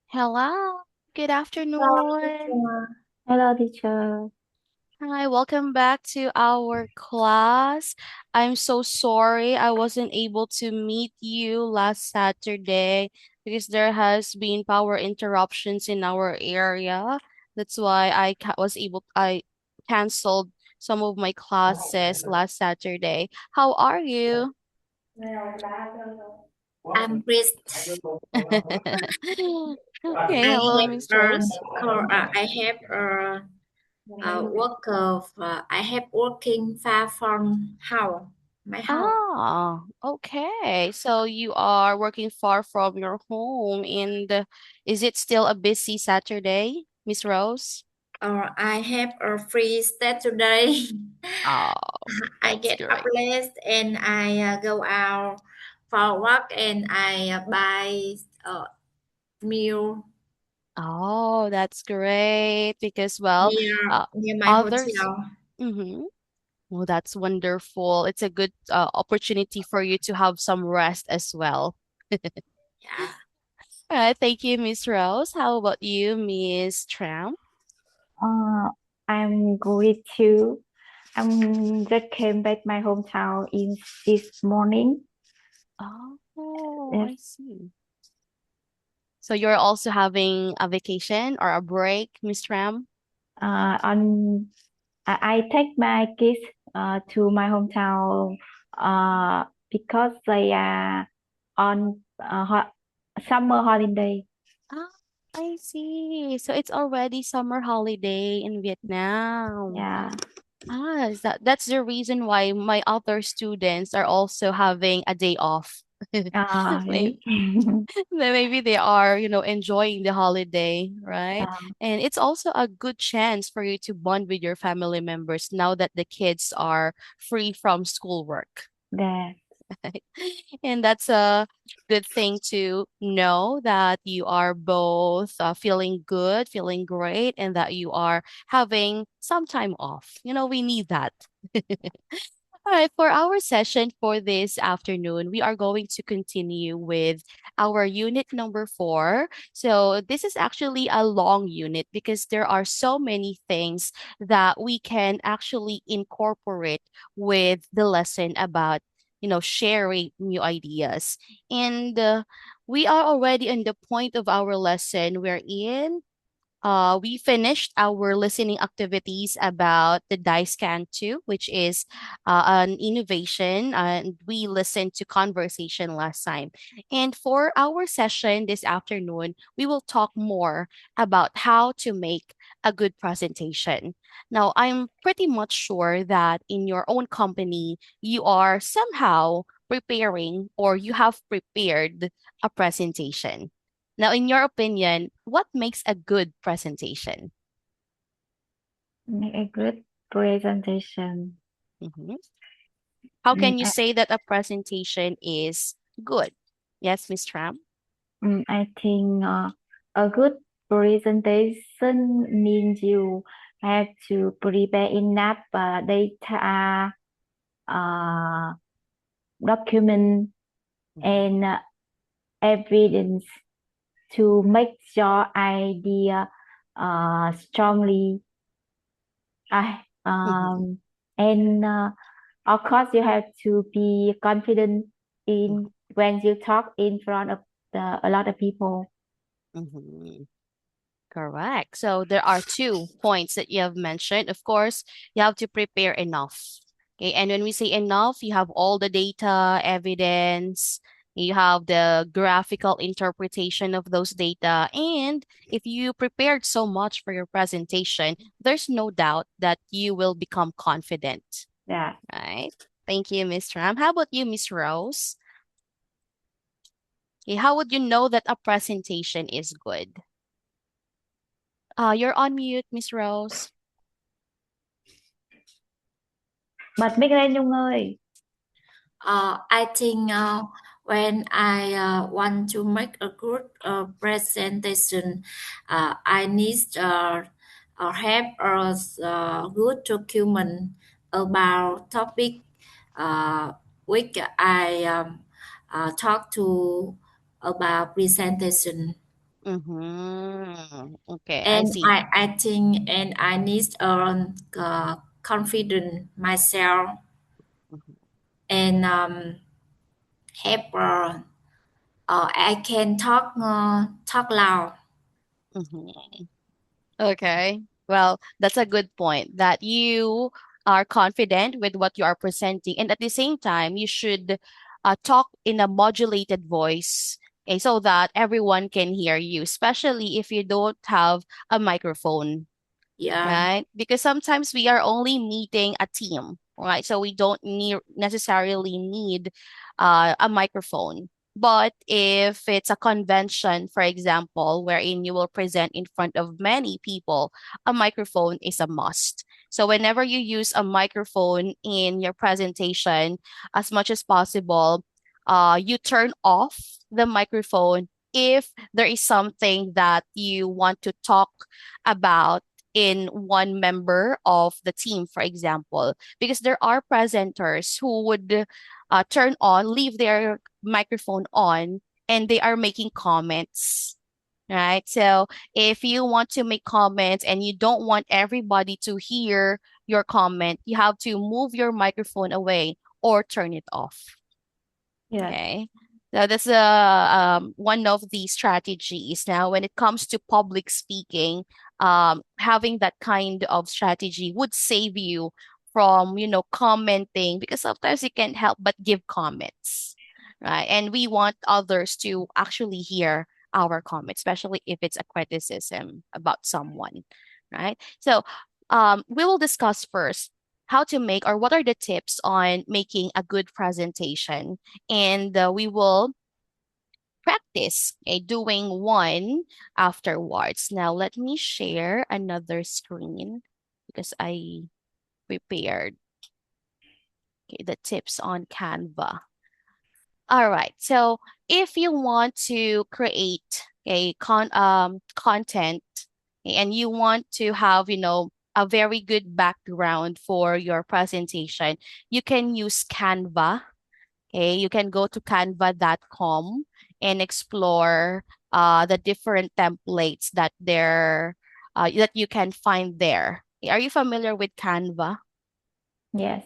Hello, good Hello, afternoon. teacher. Hello, teacher. Hi, welcome back to our class. I'm so sorry I wasn't able to meet you last Saturday because there has been power interruptions in our area. That's why I canceled some of my classes last Saturday. How are you? I'm Chris. Okay, I hello, have Miss Rose. I have working far from my house. Ah, okay. So you are working far from your home, and is it still a busy Saturday, Miss Rose? I have a free stay today. Oh, I that's get up great. late and I go out for a walk and I buy a meal Oh, that's great because, well, uh, near my others. hotel. Mm-hmm. Well, that's wonderful. It's a good opportunity for you to have some rest as well. Yeah. All right, thank you, Miss Rose. How about you, Miss Tram? Uh, I'm good too. I'm just came back my hometown in this morning. Oh, Yes. I see. So you're also having a vacation or a break, Miss Ram? On I take my kids to my hometown because they are on summer holiday. Ah, I see. So it's already summer holiday in Vietnam. Yeah. Ah, that's the reason why my other students are also having a day off. Maybe, Really. maybe they are, enjoying the holiday, right? uh, And it's also a good chance for you to bond with your family members now that the kids are free from schoolwork. there. And that's a good thing to know that you are both feeling good, feeling great, and that you are having some time off. We need that. All right, for our session for this afternoon, we are going to continue with our unit number 4. So, this is actually a long unit because there are so many things that we can actually incorporate with the lesson about, sharing new ideas. And we are already in the point of our lesson wherein we finished our listening activities about the dice scan 2, which is an innovation, and we listened to conversation last time. And for our session this afternoon, we will talk more about how to make a good presentation. Now, I'm pretty much sure that in your own company, you are somehow preparing or you have prepared a presentation. Now, in your opinion, what makes a good presentation? Make a good presentation. Mhm. How Mm, can you I, say that a presentation is good? Yes, Miss Tram? I think a good presentation means you have to prepare enough data, uh, document, Mhm. and evidence to make your idea strongly. I Mhm. and of course you have to be confident Mhm. in when you talk in front of a lot of people. Mhm. Correct. So there are 2 points that you have mentioned. Of course, you have to prepare enough. Okay. And when we say enough, you have all the data, evidence, you have the graphical interpretation of those data. And if you prepared so much for your presentation, there's no doubt that you will become confident. Yeah. Right? Thank you, Miss Ram. How about you, Miss Rose? Okay, how would you know that a presentation is good? You're on mute, Miss Rose. Bật mic lên Nhung ơi. I think when I want to make a good presentation, I need have a good document about topic uh, which I talk to about presentation. Okay, I And see. I think and I need confident myself Mhm. and have I can talk loud. Mhm. Okay. Well, that's a good point that you are confident with what you are presenting. And at the same time, you should talk in a modulated voice, okay, so that everyone can hear you, especially if you don't have a microphone, Yeah, right? Because sometimes we are only meeting a team, right? So we don't necessarily need a microphone. But if it's a convention, for example, wherein you will present in front of many people, a microphone is a must. So whenever you use a microphone in your presentation, as much as possible, you turn off the microphone if there is something that you want to talk about in one member of the team, for example, because there are presenters who would leave their microphone on, and they are making comments. Right. So if you want to make comments and you don't want everybody to hear your comment, you have to move your microphone away or turn it off. Yes. Okay. So that's one of the strategies. Now, when it comes to public speaking, having that kind of strategy would save you from, commenting, because sometimes you can't help but give comments, right? And we want others to actually hear our comments, especially if it's a criticism about someone, right? So, we will discuss first how to make, or what are the tips on making a good presentation, and we will practice, okay, doing one afterwards. Now, let me share another screen because I prepared, okay, the tips on Canva. All right. So, if you want to create a content, okay, and you want to have, a very good background for your presentation, you can use Canva. Okay, you can go to canva.com and explore the different templates that you can find there. Are you familiar with Canva? Yes.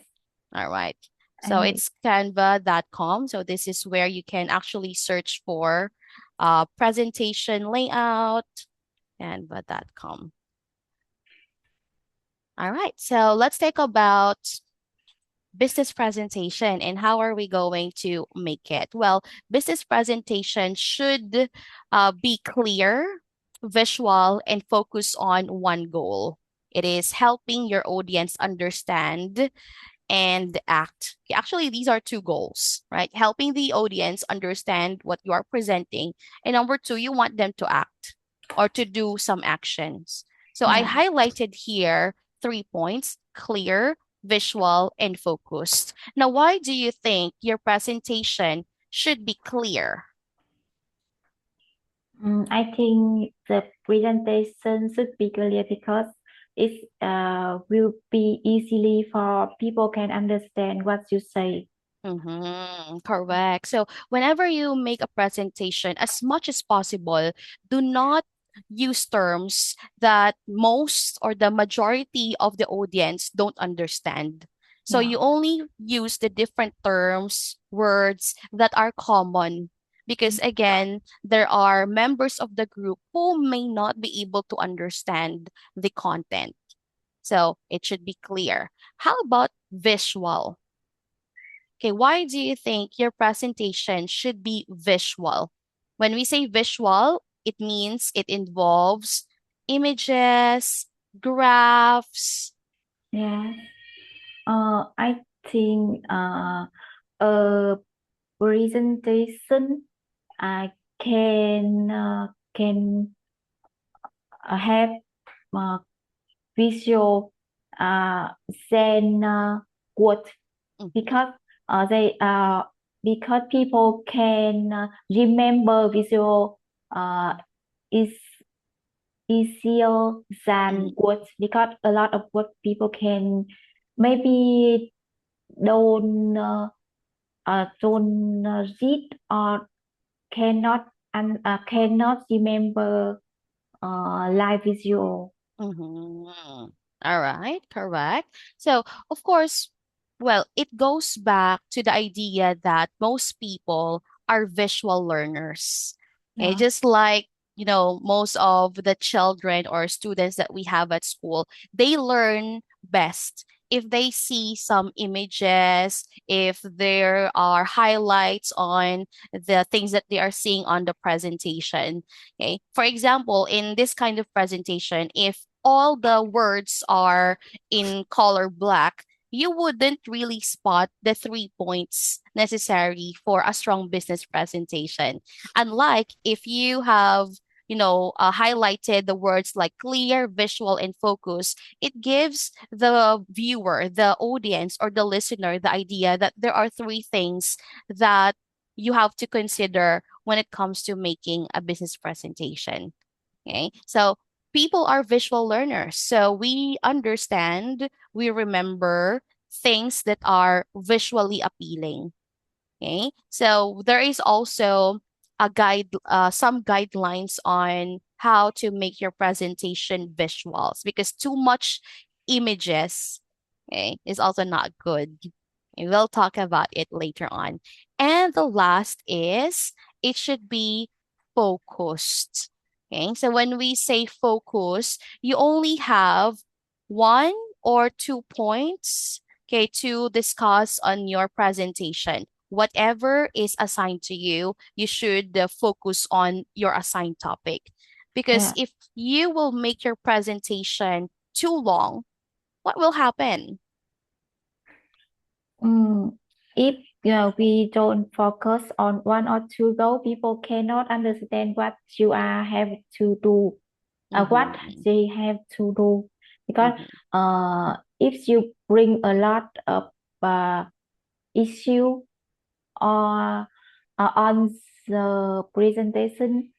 All right. I So know. it's canva.com. So this is where you can actually search for presentation layout, canva.com. All right. So let's talk about business presentation and how are we going to make it. Well, business presentation should be clear, visual, and focus on one goal. It is helping your audience understand and act. Okay, actually, these are two goals, right? Helping the audience understand what you are presenting. And number two, you want them to act or to do some actions. So I Yeah. highlighted here 3 points: clear, visual, and focused. Now, why do you think your presentation should be clear? I think the presentation should be clear because it will be easily for people can understand what you say. Correct. So whenever you make a presentation, as much as possible, do not use terms that most or the majority of the audience don't understand. So Yeah. you only use the different terms, words that are common. Because again, there are members of the group who may not be able to understand the content. So it should be clear. How about visual? Okay, why do you think your presentation should be visual? When we say visual, it means it involves images, graphs. Yeah. I think a presentation uh, can have uh, visual than word Mhm, because they because people can remember visual is easier than mhm, words because a lot of what people can maybe don't read or cannot and cannot remember live visual. Mm-hmm. All right, correct. So, of course, well, it goes back to the idea that most people are visual learners. Okay, Yeah. just like, most of the children or students that we have at school, they learn best if they see some images, if there are highlights on the things that they are seeing on the presentation. Okay. For example, in this kind of presentation, if all the words are in color black, you wouldn't really spot the 3 points necessary for a strong business presentation. Unlike if you have, highlighted the words like clear, visual, and focus, it gives the viewer, the audience, or the listener the idea that there are three things that you have to consider when it comes to making a business presentation. Okay. So people are visual learners. So we understand, we remember things that are visually appealing. Okay. So there is also some guidelines on how to make your presentation visuals because too much images, okay, is also not good. And we'll talk about it later on. And the last is it should be focused. Okay. So when we say focus, you only have 1 or 2 points, okay, to discuss on your presentation. Whatever is assigned to you, you should focus on your assigned topic. Because Yeah. if you will make your presentation too long, what will happen? Mm, if we don't focus on one or two goals, people cannot understand what you are have to do, what Mm-hmm, they have to do. Because mm-hmm, if you bring a lot of uh, issue or on the presentation,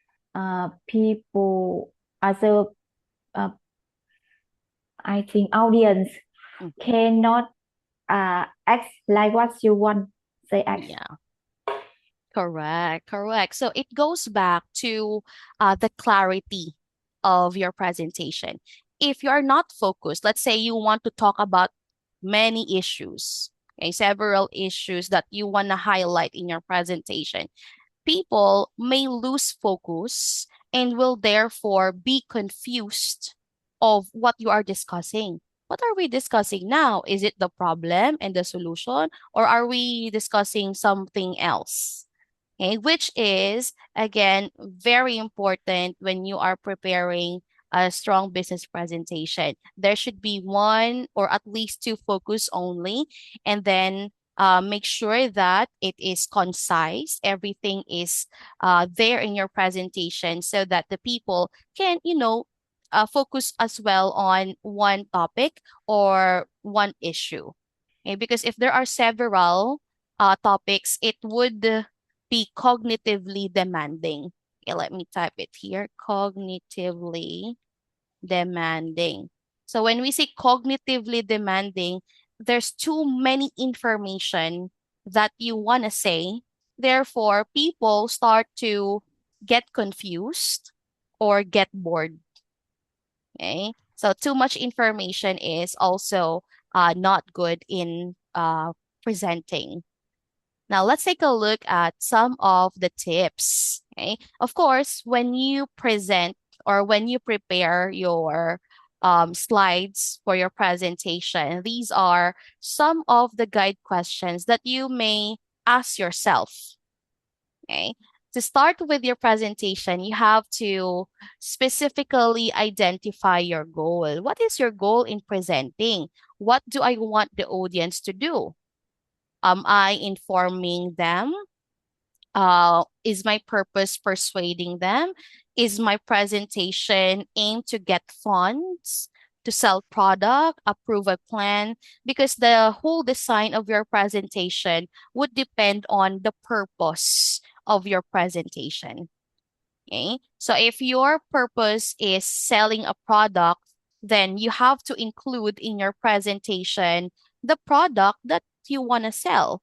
people, other, uh, I think audience mm-hmm. cannot act like what you want they act. Yeah. Correct, correct. So it goes back to the clarity of your presentation. If you are not focused, let's say you want to talk about many issues, okay, several issues that you want to highlight in your presentation, people may lose focus and will therefore be confused of what you are discussing. What are we discussing now? Is it the problem and the solution, or are we discussing something else? Okay, which is again very important when you are preparing a strong business presentation. There should be one or at least two focus only, and then make sure that it is concise. Everything is there in your presentation so that the people can, focus as well on one topic or one issue. Okay? Because if there are several topics, it would be cognitively demanding. Okay, let me type it here. Cognitively demanding. So when we say cognitively demanding, there's too many information that you want to say. Therefore, people start to get confused or get bored. Okay. So too much information is also not good in presenting. Now, let's take a look at some of the tips. Okay. Of course, when you present or when you prepare your slides for your presentation, these are some of the guide questions that you may ask yourself. Okay. To start with your presentation, you have to specifically identify your goal. What is your goal in presenting? What do I want the audience to do? Am I informing them? Is my purpose persuading them? Is my presentation aimed to get funds, to sell product, approve a plan? Because the whole design of your presentation would depend on the purpose of your presentation. Okay. So if your purpose is selling a product, then you have to include in your presentation the product that you want to sell,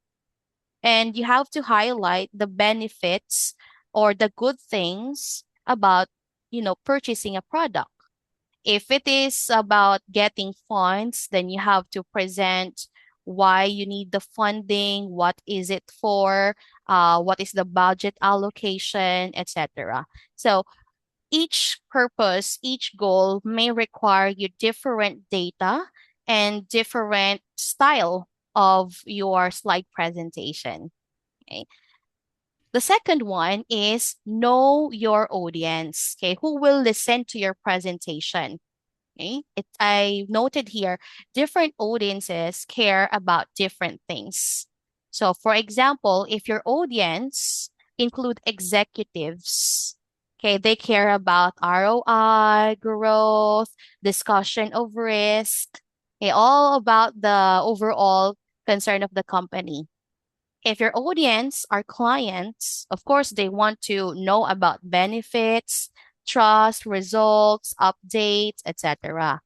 and you have to highlight the benefits or the good things about, purchasing a product. If it is about getting funds, then you have to present why you need the funding, what is it for, what is the budget allocation, etc. So each purpose, each goal may require you different data and different style of your slide presentation. Okay. The second one is know your audience. Okay, who will listen to your presentation? Okay, I noted here different audiences care about different things. So, for example, if your audience include executives, okay, they care about ROI, growth, discussion of risk, okay, all about the overall concern of the company. If your audience are clients, of course, they want to know about benefits, trust, results, updates, etc.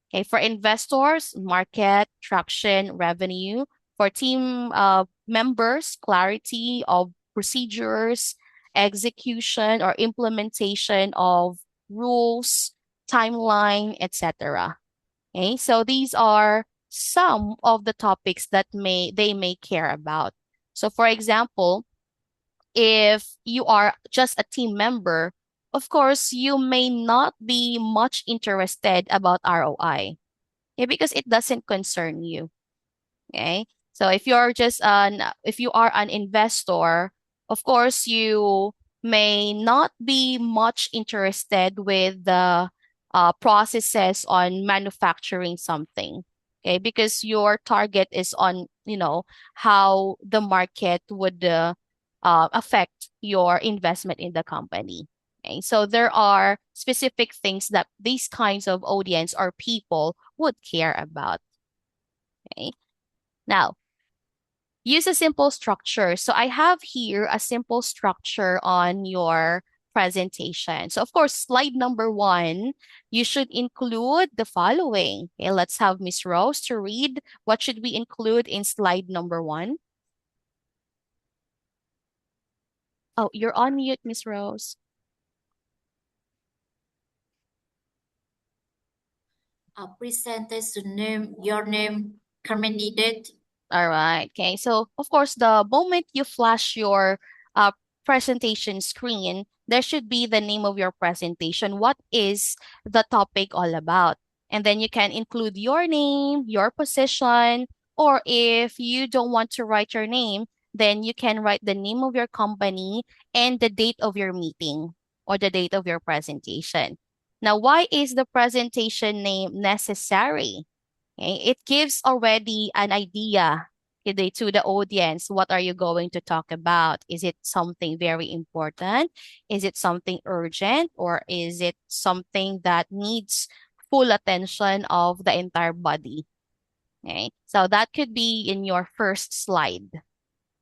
Okay, for investors, market, traction, revenue. For team members, clarity of procedures, execution or implementation of rules, timeline, etc. Okay, so these are some of the topics that they may care about. So for example, if you are just a team member, of course, you may not be much interested about ROI, yeah, because it doesn't concern you. Okay. So if you are an investor, of course, you may not be much interested with the processes on manufacturing something. Okay. Because your target is on, how the market would affect your investment in the company. Okay. So there are specific things that these kinds of audience or people would care about. Okay. Now, use a simple structure. So I have here a simple structure on your presentation. So of course, slide number 1, you should include the following. Okay, let's have Miss Rose to read. What should we include in slide number 1? Oh, you're on mute, Miss Rose. Presentation name, your name, company date. All right. Okay. So, of course, the moment you flash your uh, presentation screen, there should be the name of your presentation. What is the topic all about? And then you can include your name, your position, or if you don't want to write your name, then you can write the name of your company and the date of your meeting or the date of your presentation. Now, why is the presentation name necessary? Okay, it gives already an idea to the audience. What are you going to talk about? Is it something very important? Is it something urgent? Or is it something that needs full attention of the entire body? Okay, so that could be in your first slide.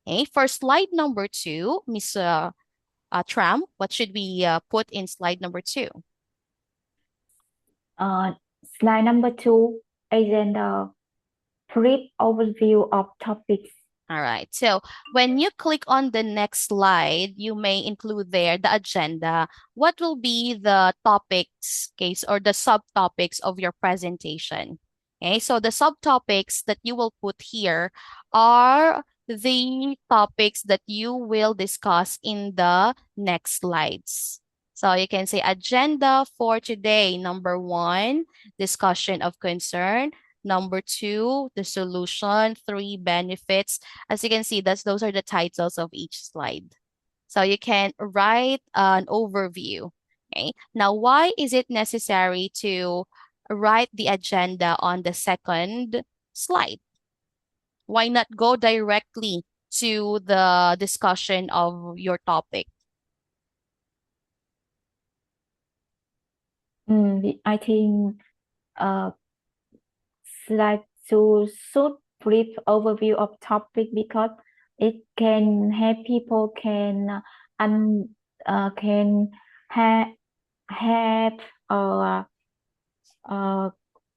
Okay, for slide number 2, Miss Tram, what should we put in slide number 2? Uh, Slide number 2 is a brief overview of topics. All right. So when you click on the next slide, you may include there the agenda. What will be the topics, case, or the subtopics of your presentation? Okay. So the subtopics that you will put here are the topics that you will discuss in the next slides. So you can say agenda for today. Number 1, discussion of concern. Number 2, the solution. 3, benefits. As you can see, those are the titles of each slide. So you can write an overview. Okay. Now, why is it necessary to write the agenda on the second slide? Why not go directly to the discussion of your topic? I think slide 2 should brief overview of topic because it can help people can have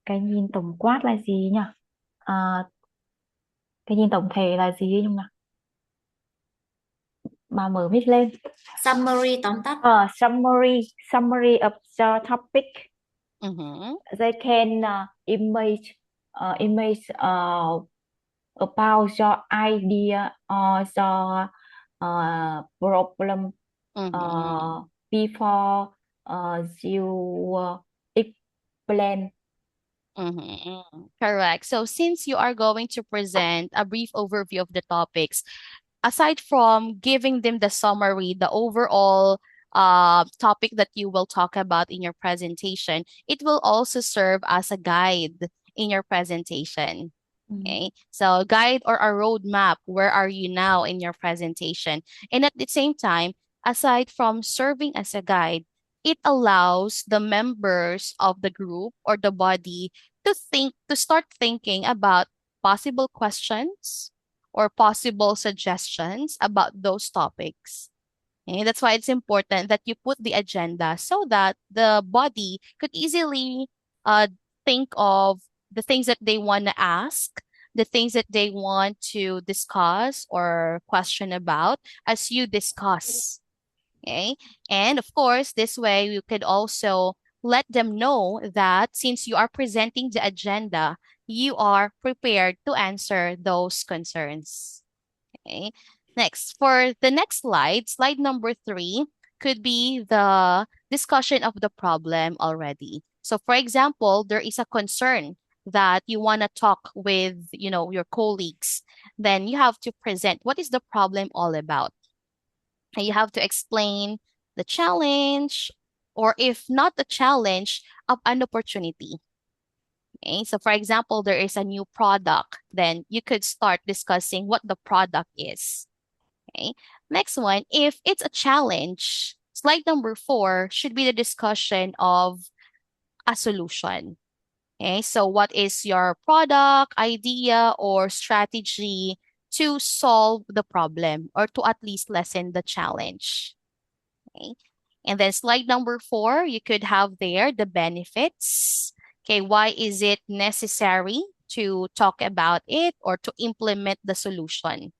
cái nhìn tổng quát là gì nhỉ? Cái nhìn tổng thể là gì ấy nhung nào? Mà mở mic lên. Summary tóm tắt. Summary of the topic. Mm-hmm. They can image about the idea or the problem Mm-hmm. before you explain. Correct. So since you are going to present a brief overview of the topics, aside from giving them the summary, the overall topic that you will talk about in your presentation, it will also serve as a guide in your presentation. Okay. So guide or a roadmap, where are you now in your presentation? And at the same time, aside from serving as a guide, it allows the members of the group or the body to start thinking about possible questions or possible suggestions about those topics. Okay, that's why it's important that you put the agenda so that the body could easily uh, think of the things that they want to ask, the things that they want to discuss or question about as you discuss. Okay. And of course, this way you could also let them know that since you are presenting the agenda, you are prepared to answer those concerns. Okay. Next, for the next slide, slide number 3 could be the discussion of the problem already. So, for example, there is a concern that you want to talk with, your colleagues. Then you have to present what is the problem all about. And you have to explain the challenge, or if not the challenge, of an opportunity. Okay, so for example, there is a new product, then you could start discussing what the product is. Okay. Next one, if it's a challenge, slide number 4 should be the discussion of a solution. Okay. So what is your product, idea, or strategy to solve the problem or to at least lessen the challenge? Okay. And then slide number 4, you could have there the benefits. Okay. Why is it necessary to talk about it or to implement the solution?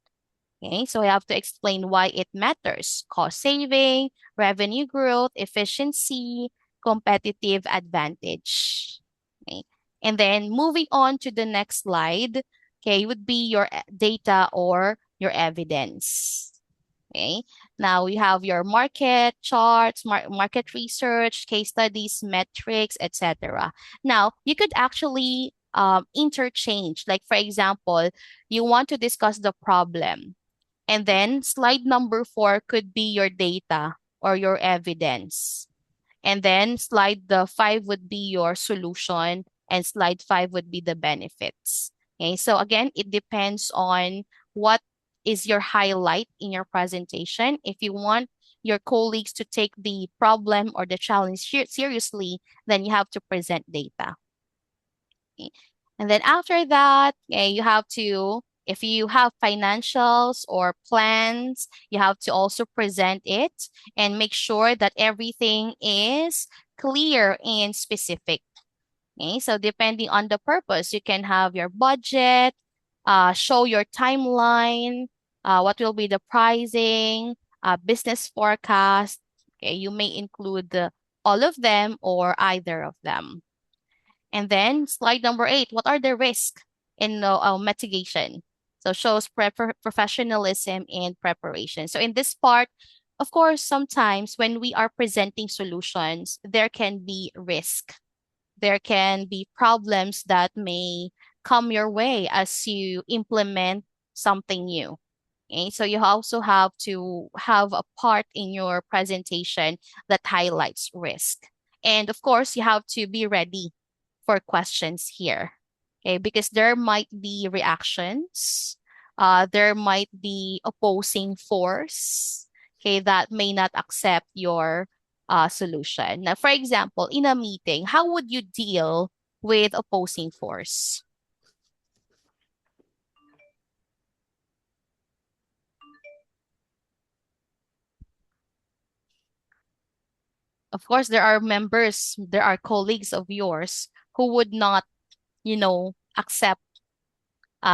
Okay, so I have to explain why it matters: cost saving, revenue growth, efficiency, competitive advantage. Okay, and then moving on to the next slide, okay, would be your data or your evidence. Okay, now we have your market charts, market research, case studies, metrics, etc. Now, you could actually interchange. Like, for example, you want to discuss the problem, and then slide number 4 could be your data or your evidence. And then slide the 5 would be your solution, and slide 5 would be the benefits. Okay, so again, it depends on what is your highlight in your presentation. If you want your colleagues to take the problem or the challenge seriously, then you have to present data. Okay. And then after that, you have to, if you have financials or plans, you have to also present it and make sure that everything is clear and specific. Okay, so depending on the purpose, you can have your budget, show your timeline, what will be the pricing, business forecast. Okay, you may include all of them or either of them. And then slide number 8, what are the risks in mitigation? So shows professionalism and preparation. So in this part, of course, sometimes when we are presenting solutions, there can be risk. There can be problems that may come your way as you implement something new. Okay, so you also have to have a part in your presentation that highlights risk. And of course, you have to be ready for questions here. Okay, because there might be reactions, there might be opposing force, okay, that may not accept your solution. Now, for example, in a meeting, how would you deal with opposing force? Of course, there are members, there are colleagues of yours who would not, accept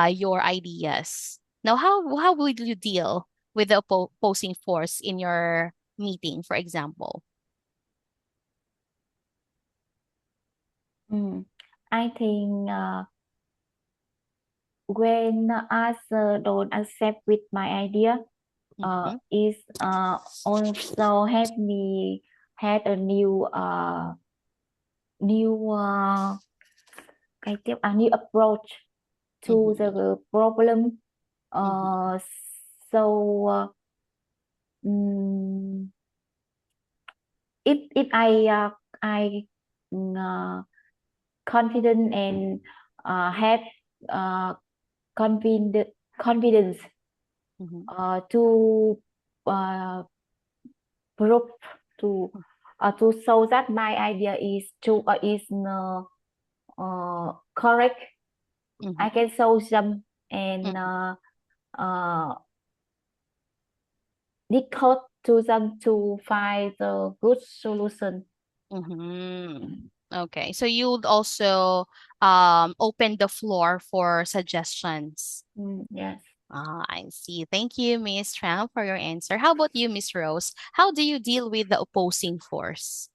your ideas. Now, how would you deal with the opposing force in your meeting, for example? I think when others don't accept with my idea, Mm-hmm. is also help me had a new cái tiếp new approach to Mm-hmm. the problem. Mm-hmm. So mm, if I confident and have uh, confidence Mm-hmm. to uh, prove to show that my idea is true is correct. Mm-hmm. I can show them and Mm-hmm. uh, decode to them to find the good solution. Mm-hmm. Okay. So you would also open the floor for suggestions. Yes. Ah, I see. Thank you, Miss Tram, for your answer. How about you, Miss Rose? How do you deal with the opposing force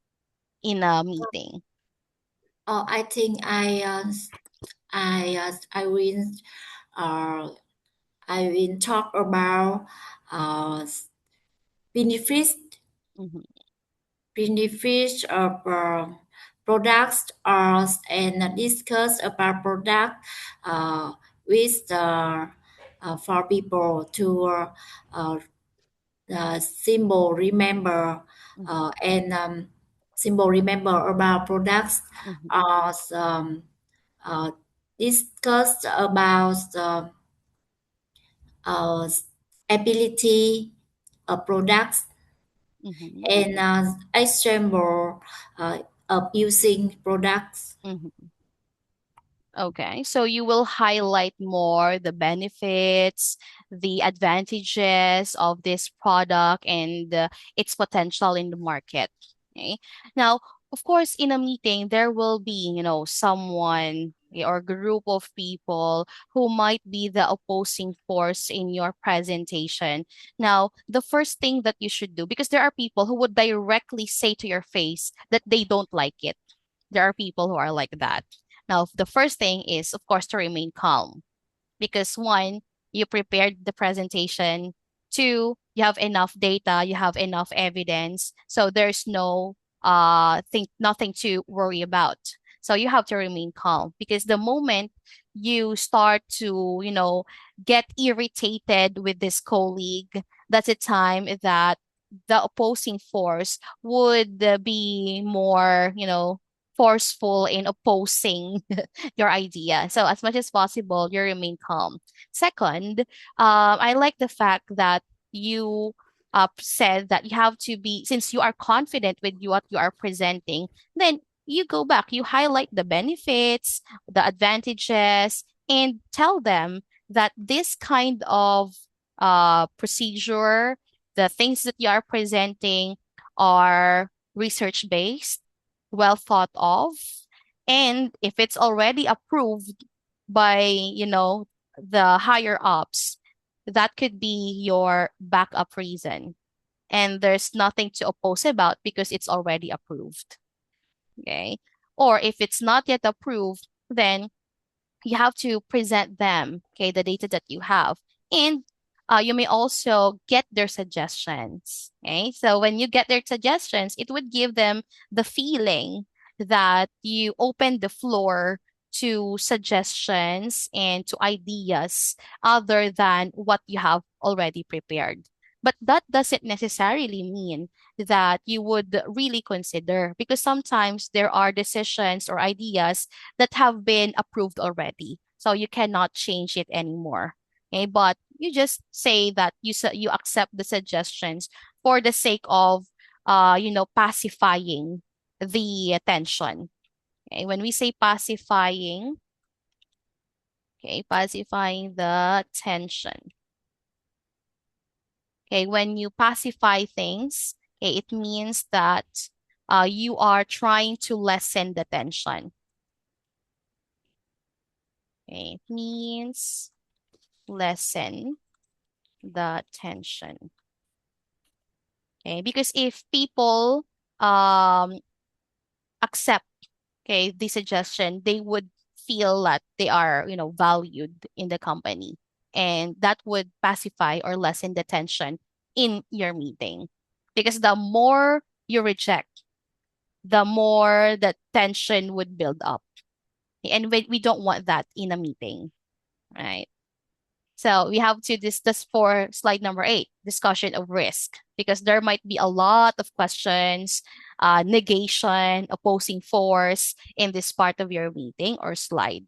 in a meeting? I think I will uh, I will talk about uh, benefits Mm-hmm. benefits of products and discuss about product uh, with the for people to the symbol remember Mm-hmm. and symbol remember about products Mm-hmm. some uh, discuss about the uh, ability of products Mm-hmm. and example of using products. Mm-hmm. Okay, so you will highlight more the benefits, the advantages of this product, and its potential in the market. Okay. Now, of course, in a meeting, there will be, someone or group of people who might be the opposing force in your presentation. Now, the first thing that you should do, because there are people who would directly say to your face that they don't like it. There are people who are like that. Now, the first thing is, of course, to remain calm because one, you prepared the presentation. Two, you have enough data, you have enough evidence. So there's nothing to worry about. So you have to remain calm because the moment you start to, get irritated with this colleague, that's a time that the opposing force would be more, forceful in opposing your idea. So as much as possible, you remain calm. Second, I like the fact that you said that you have to be, since you are confident with what you are presenting, then you go back, you highlight the benefits, the advantages, and tell them that this kind of procedure, the things that you are presenting are research based, well thought of, and if it's already approved by, the higher ups, that could be your backup reason. And there's nothing to oppose about because it's already approved. Okay. Or if it's not yet approved, then you have to present them, okay, the data that you have. And you may also get their suggestions. Okay. So when you get their suggestions, it would give them the feeling that you open the floor to suggestions and to ideas other than what you have already prepared. But that doesn't necessarily mean that you would really consider because sometimes there are decisions or ideas that have been approved already. So you cannot change it anymore. Okay, but you just say that you accept the suggestions for the sake of pacifying the tension. Okay, when we say pacifying, okay, pacifying the tension. Okay, when you pacify things, okay, it means that you are trying to lessen the tension. Okay, it means lessen the tension. Okay, because if people um accept, okay, the suggestion, they would feel that they are, valued in the company, and that would pacify or lessen the tension in your meeting. Because the more you reject, the more the tension would build up, and we don't want that in a meeting, right? So we have to discuss for slide number 8, discussion of risk, because there might be a lot of questions, negation, opposing force in this part of your meeting or slide.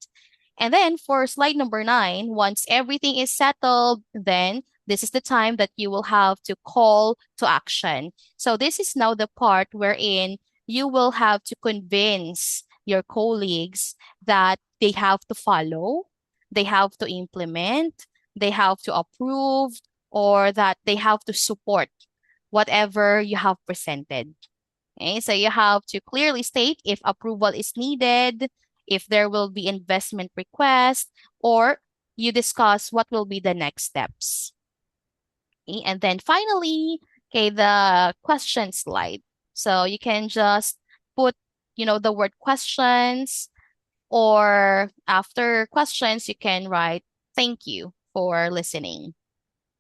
And then for slide number 9, once everything is settled, then this is the time that you will have to call to action. So this is now the part wherein you will have to convince your colleagues that they have to follow, they have to implement, they have to approve, or that they have to support whatever you have presented. Okay, so you have to clearly state if approval is needed, if there will be investment request, or you discuss what will be the next steps. Okay, and then finally, okay, the question slide. So you can just put, the word questions, or after questions, you can write thank you for listening.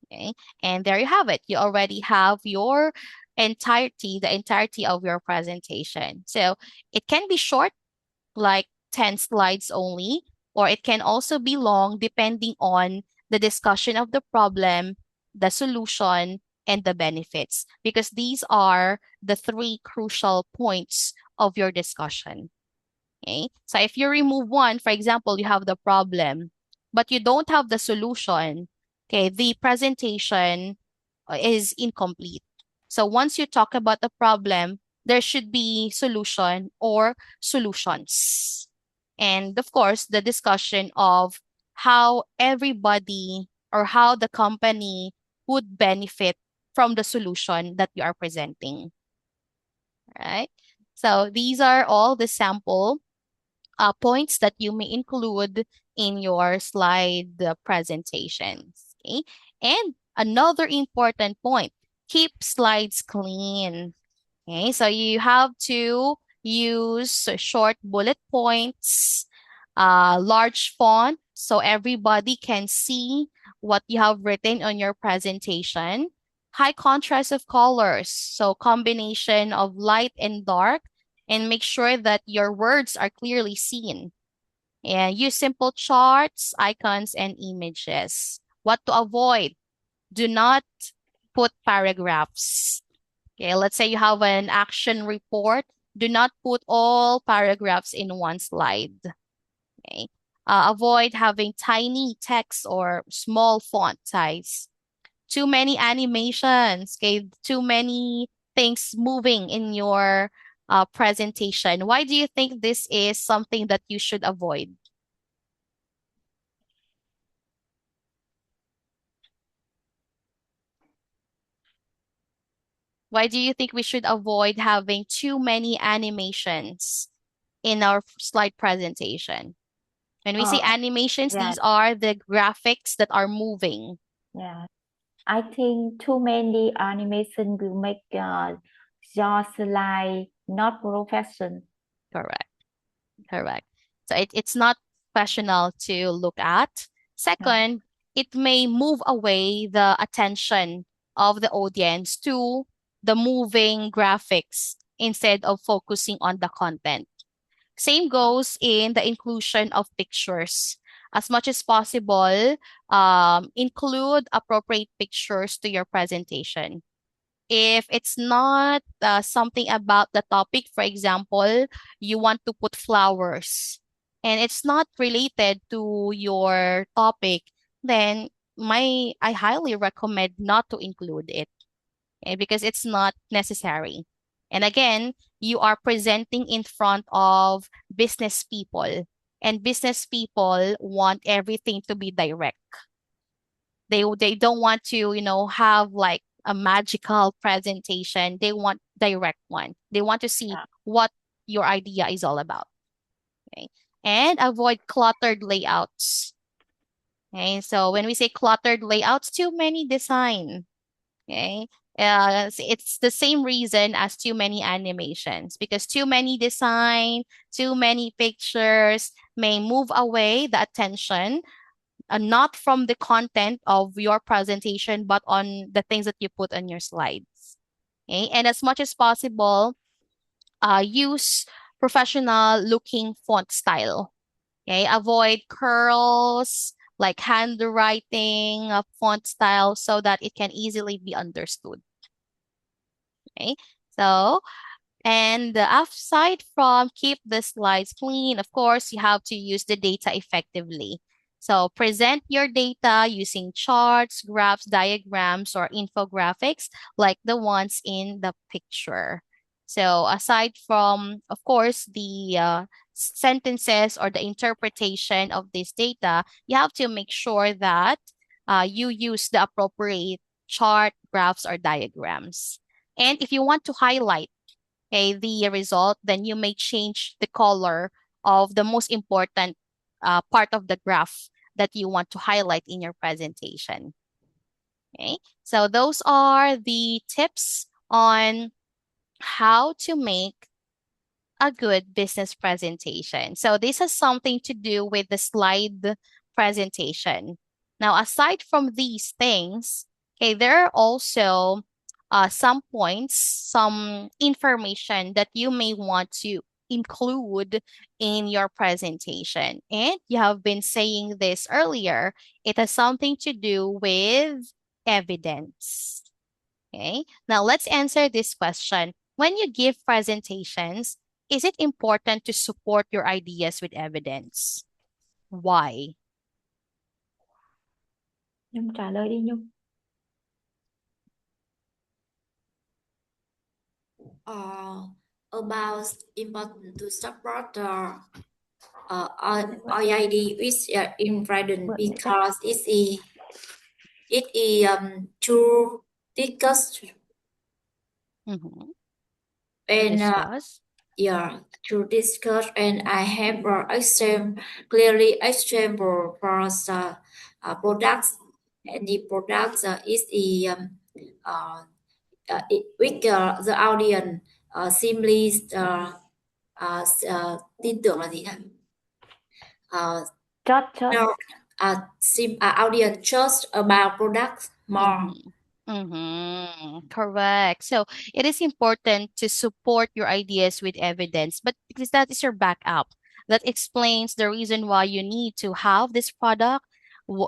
Okay. And there you have it. You already have your the entirety of your presentation. So it can be short, like 10 slides only, or it can also be long depending on the discussion of the problem, the solution, and the benefits, because these are the three crucial points of your discussion. Okay. So if you remove one, for example, you have the problem, but you don't have the solution, okay, the presentation is incomplete. So once you talk about the problem, there should be solution or solutions. And of course, the discussion of how everybody or how the company would benefit from the solution that you are presenting. Right? So these are all the sample points that you may include in your slide presentations. Okay. And another important point, keep slides clean. Okay. So you have to use short bullet points, large font, so everybody can see what you have written on your presentation. High contrast of colors, so combination of light and dark, and make sure that your words are clearly seen. And use simple charts, icons, and images. What to avoid? Do not put paragraphs. Okay, let's say you have an action report. Do not put all paragraphs in one slide. Okay. Avoid having tiny text or small font size. Too many animations, okay, too many things moving in your presentation. Why do you think this is something that you should avoid? Why do you think we should avoid having too many animations in our slide presentation? When we say Uh, animations, yeah, these are the graphics that are moving. yeah. I think too many animation will make your slide not professional. Correct. Correct. So it's not professional to look at. Yeah. Second, it may move away the attention of the audience to the moving graphics instead of focusing on the content. Same goes in the inclusion of pictures. As much as possible, include appropriate pictures to your presentation. If it's not something about the topic, for example, you want to put flowers and it's not related to your topic, then I highly recommend not to include it, because it's not necessary. And again, you are presenting in front of business people, and business people want everything to be direct. They don't want to, have like a magical presentation. They want direct one. They want to see Yeah. what your idea is all about. Okay. And avoid cluttered layouts. Okay, so when we say cluttered layouts, too many design. Okay. It's the same reason as too many animations because too many design, too many pictures may move away the attention, not from the content of your presentation, but on the things that you put on your slides. Okay. And as much as possible, use professional looking font style. Okay. Avoid curls, like handwriting, font style, so that it can easily be understood. Okay. So, and aside from keep the slides clean, of course, you have to use the data effectively. So present your data using charts, graphs, diagrams, or infographics like the ones in the picture. So aside from, of course, the sentences or the interpretation of this data, you have to make sure that you use the appropriate chart, graphs, or diagrams. And if you want to highlight, okay, the result, then you may change the color of the most important part of the graph that you want to highlight in your presentation. Okay, so those are the tips on how to make a good business presentation. So this has something to do with the slide presentation. Now, aside from these things, okay, there are also some points, some information that you may want to include in your presentation. And you have been saying this earlier, it has something to do with evidence. Okay, now let's answer this question. When you give presentations, is it important to support your ideas with evidence? Why? Nhung trả lời đi Nhung. About important to support OID with important because it is to discuss Mm-hmm. and Discuss. yeah, to discuss, and I have clearly example for the products, and the products is the with the audience simply tin tưởng là gì nhỉ? Chốt. No, audience just about products more. Mm-hmm. Mm-hmm. Correct. So it is important to support your ideas with evidence, but because that is your backup, that explains the reason why you need to have this product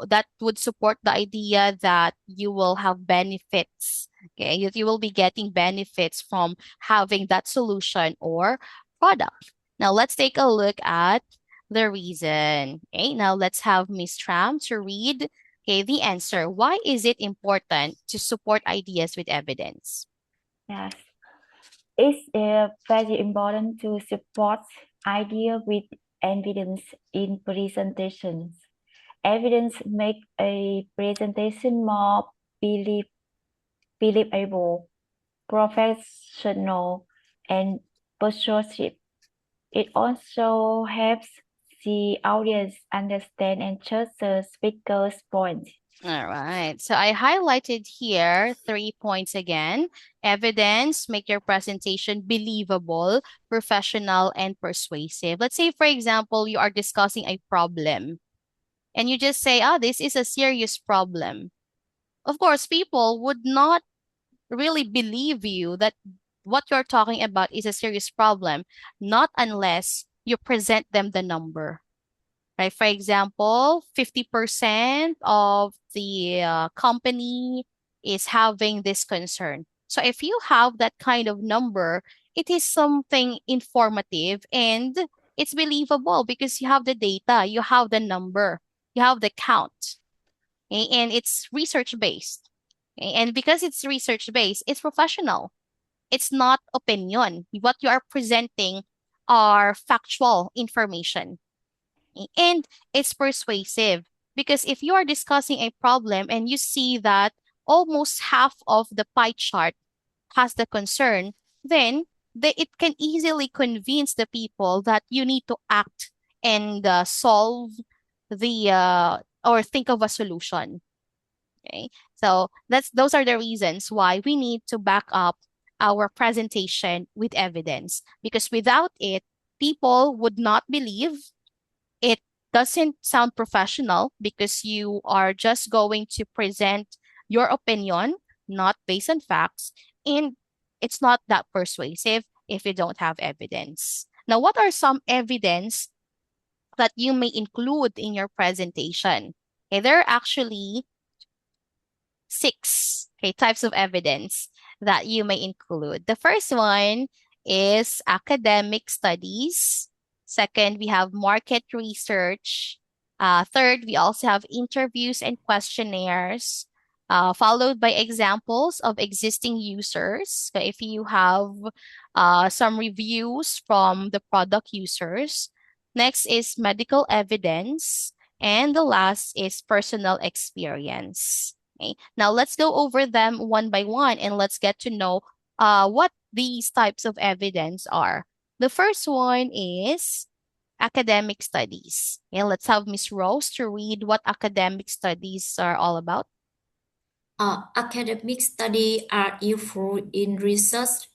that would support the idea that you will have benefits. Okay, that you will be getting benefits from having that solution or product. Now let's take a look at the reason. Okay, now let's have Miss Tram to read. Okay, the answer. Why is it important to support ideas with evidence? Yes. It's very important to support idea with evidence in presentations. Evidence make a presentation more believable, professional, and persuasive. It also helps the audience understand and trust the speaker's point. All right. So I highlighted here 3 points again. Evidence, make your presentation believable, professional, and persuasive. Let's say, for example, you are discussing a problem and you just say, oh, this is a serious problem. Of course, people would not really believe you that what you're talking about is a serious problem, not unless you present them the number. Right? For example, 50% of the company is having this concern. So if you have that kind of number, it is something informative and it's believable because you have the data, you have the number, you have the count, okay? And it's research based. Okay? And because it's research based, it's professional. It's not opinion. What you are presenting are factual information, and it's persuasive because if you are discussing a problem and you see that almost half of the pie chart has the concern, then it can easily convince the people that you need to act and solve the or think of a solution. Okay. So those are the reasons why we need to back up our presentation with evidence, because without it, people would not believe. It doesn't sound professional because you are just going to present your opinion, not based on facts, and it's not that persuasive if you don't have evidence. Now, what are some evidence that you may include in your presentation? Okay, there are actually six, okay, types of evidence that you may include. The first one is academic studies. Second, we have market research. Third, we also have interviews and questionnaires, followed by examples of existing users. So if you have some reviews from the product users. Next is medical evidence. And the last is personal experience. Okay. Now let's go over them one by one and let's get to know what these types of evidence are. The first one is academic studies. Okay, let's have Miss Rose to read what academic studies are all about. Academic studies are useful in research,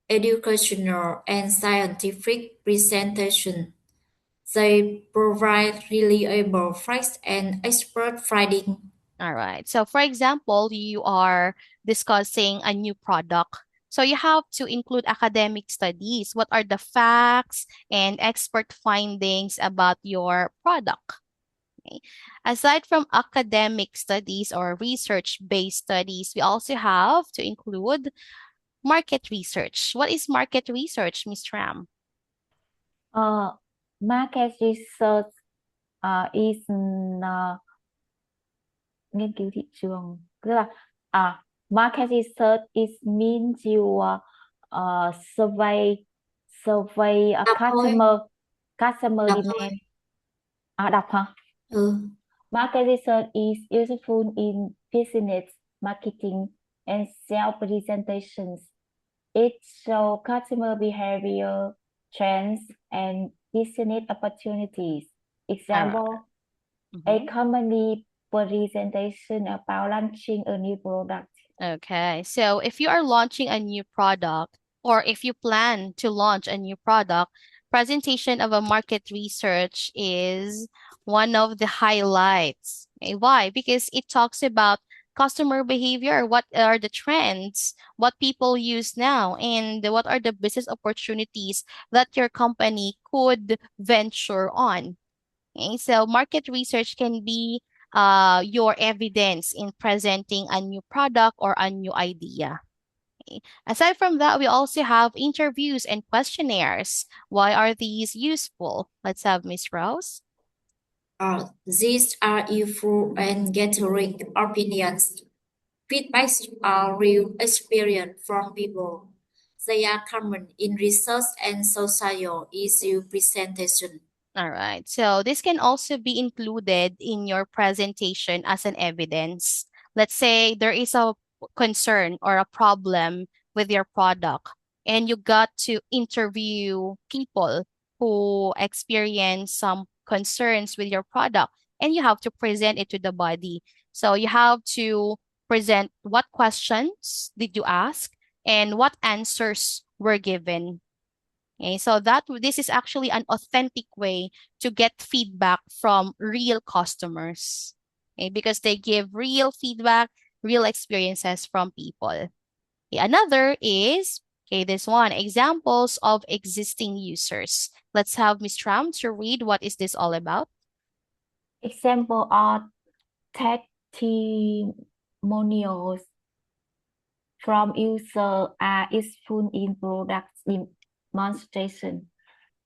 educational, and scientific presentation. They provide reliable facts and expert findings. All right. So, for example, you are discussing a new product. So, you have to include academic studies. What are the facts and expert findings about your product? Okay. Aside from academic studies or research-based studies, we also have to include market research. What is market research, Ms. Tram? Uh, Market research is nghiên cứu thị trường, tức là market research is means you survey a Đọc thôi, customer đọc thôi. demand. Đọc hả? Ừ. Market research is useful in business, marketing, and sales presentations. It shows customer behavior, trends, and business opportunities. All Example, right. a company presentation about launching a new product. Okay. So if you are launching a new product or if you plan to launch a new product, presentation of a market research is one of the highlights. Okay, why? Because it talks about customer behavior, what are the trends, what people use now, and what are the business opportunities that your company could venture on. Okay, so market research can be your evidence in presenting a new product or a new idea. Okay. Aside from that, we also have interviews and questionnaires. Why are these useful? Let's have Miss Rose. These are useful in gathering opinions. Feedbacks are real experience from people. They are common in research and social issue presentation. All right. So this can also be included in your presentation as an evidence. Let's say there is a concern or a problem with your product, and you got to interview people who experience some concerns with your product, and you have to present it to the body. So you have to present what questions did you ask and what answers were given. Okay, so this is actually an authentic way to get feedback from real customers. Okay, because they give real feedback, real experiences from people. Okay, another is this one, examples of existing users. Let's have Ms. Tram to read what is this all about. Example are testimonials from users are useful in product demonstration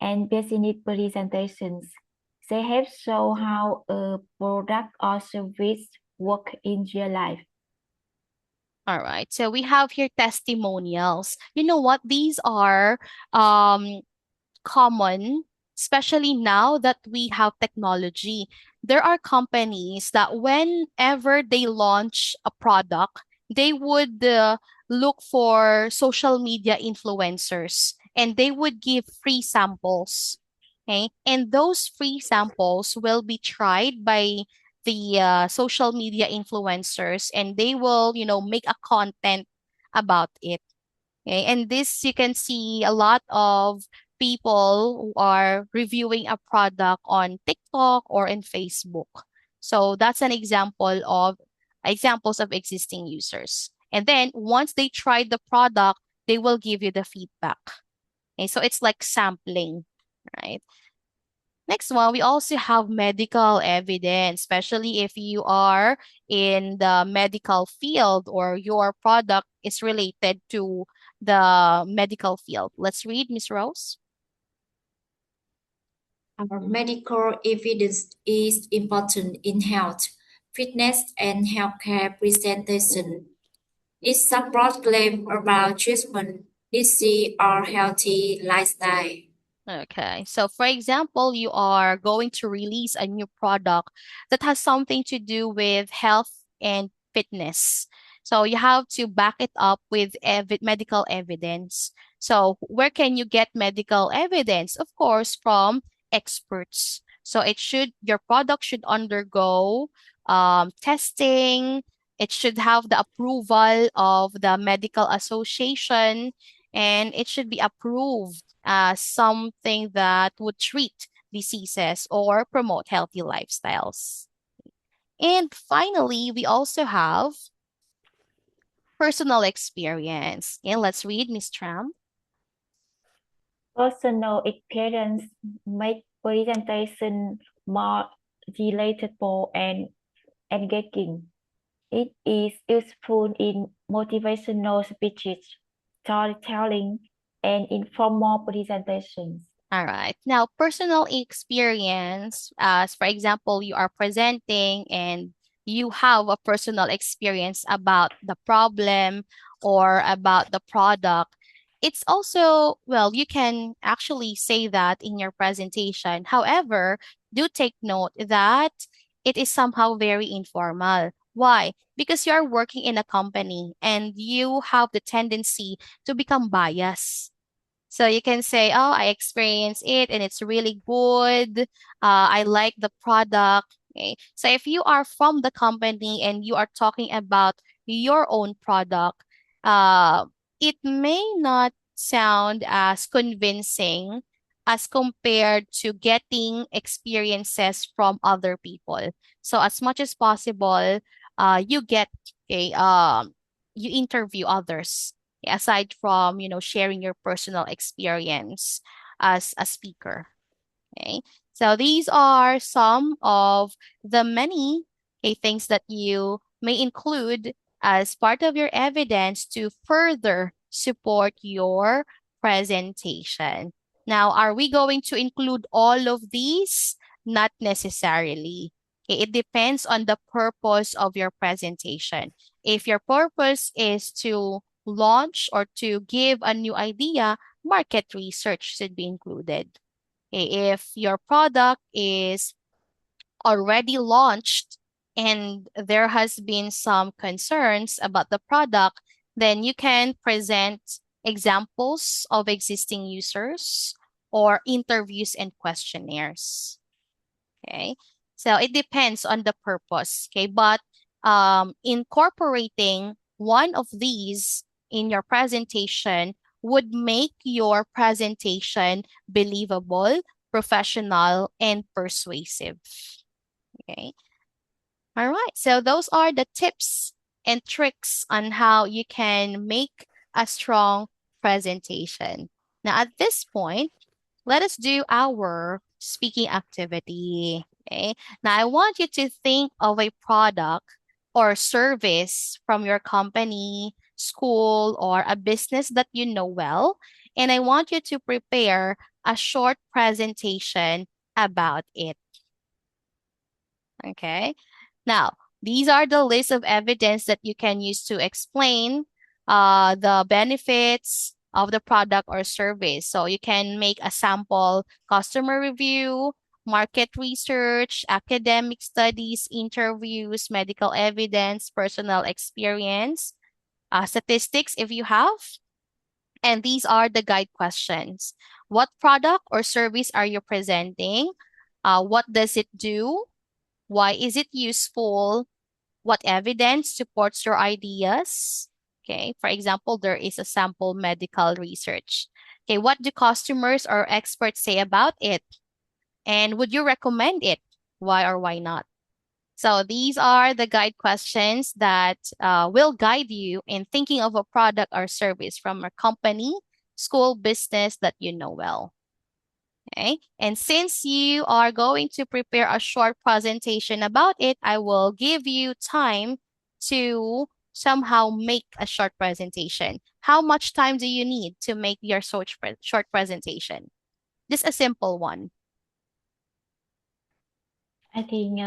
and business presentations. They help show how a product or service work in real life. All right. So we have here testimonials. You know what? These are um common, especially now that we have technology. There are companies that whenever they launch a product, they would look for social media influencers and they would give free samples. Okay. And those free samples will be tried by the social media influencers, and they will, make a content about it. Okay? And this, you can see a lot of people who are reviewing a product on TikTok or in Facebook. So that's an examples of existing users. And then once they try the product, they will give you the feedback. Okay, so it's like sampling, right? Next one, we also have medical evidence, especially if you are in the medical field or your product is related to the medical field. Let's read, Miss Rose. Our medical evidence is important in health, fitness, and healthcare presentation. It supports claims about treatment, disease, or healthy lifestyle. Okay. So, for example, you are going to release a new product that has something to do with health and fitness. So, you have to back it up with medical evidence. So, where can you get medical evidence? Of course, from experts. So, your product should undergo testing. It should have the approval of the medical association, and it should be approved as something that would treat diseases or promote healthy lifestyles. And finally, we also have personal experience. And let's read, Miss Tram. Personal experience make presentation more relatable and engaging. It is useful in motivational speeches, storytelling, and informal presentations. All right. Now, personal experience, as for example, you are presenting and you have a personal experience about the problem or about the product. It's also, well, you can actually say that in your presentation. However, do take note that it is somehow very informal. Why? Because you are working in a company and you have the tendency to become biased. So you can say, oh, I experienced it and it's really good. I like the product. Okay. So if you are from the company and you are talking about your own product, uh, it may not sound as convincing as compared to getting experiences from other people. So as much as possible, you get okay, you interview others aside from sharing your personal experience as a speaker. Okay, so these are some of the many things that you may include as part of your evidence to further support your presentation. Now, are we going to include all of these? Not necessarily. Okay, it depends on the purpose of your presentation. If your purpose is to launch or to give a new idea, market research should be included. If your product is already launched and there has been some concerns about the product, then you can present examples of existing users or interviews and questionnaires. Okay. So it depends on the purpose. Okay. But incorporating one of these in your presentation would make your presentation believable, professional, and persuasive. Okay. All right. So those are the tips and tricks on how you can make a strong presentation. Now, at this point, let us do our speaking activity. Okay. Now, I want you to think of a product or service from your company, school, or a business that you know well. And I want you to prepare a short presentation about it. Okay. Now, these are the list of evidence that you can use to explain the benefits of the product or service. So you can make a sample customer review, market research, academic studies, interviews, medical evidence, personal experience, statistics if you have. And these are the guide questions. What product or service are you presenting? What does it do? Why is it useful? What evidence supports your ideas? Okay, for example, there is a sample medical research. Okay, what do customers or experts say about it? And would you recommend it? Why or why not? So these are the guide questions that will guide you in thinking of a product or service from a company, school, business that you know well. Okay. And since you are going to prepare a short presentation about it, I will give you time to somehow make a short presentation. How much time do you need to make your short presentation? Just a simple one. I think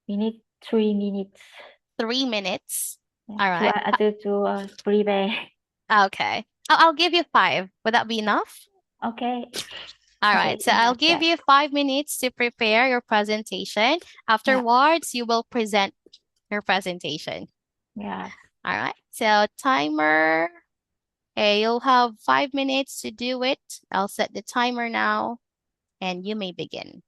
we need 3 minutes. 3 minutes. Yeah, All right. to prepare. Okay. I'll give you five. Would that be enough? Okay, All okay, right. So I'll enough. give Yeah, you 5 minutes to prepare your presentation. yeah, Afterwards, you will present your presentation. yeah. All right. So timer. Okay, you'll have 5 minutes to do it. I'll set the timer now and you may begin.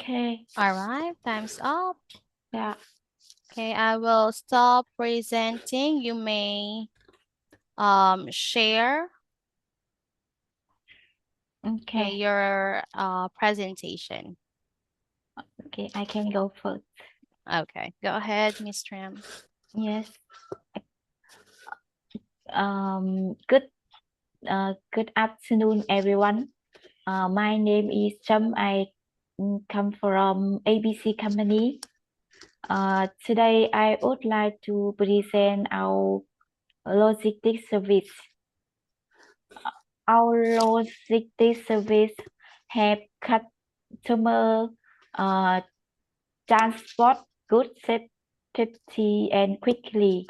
Okay. All right, time's up. Yeah. Okay, I will stop presenting. You may share Okay. your presentation. Okay. I can go first. Okay, go ahead, Miss Tram. Yes. Good. Good afternoon, everyone. My name is Trâm. I come from ABC company. Today I would like to present our logistics service. Our logistics service help customer transport goods safety and quickly.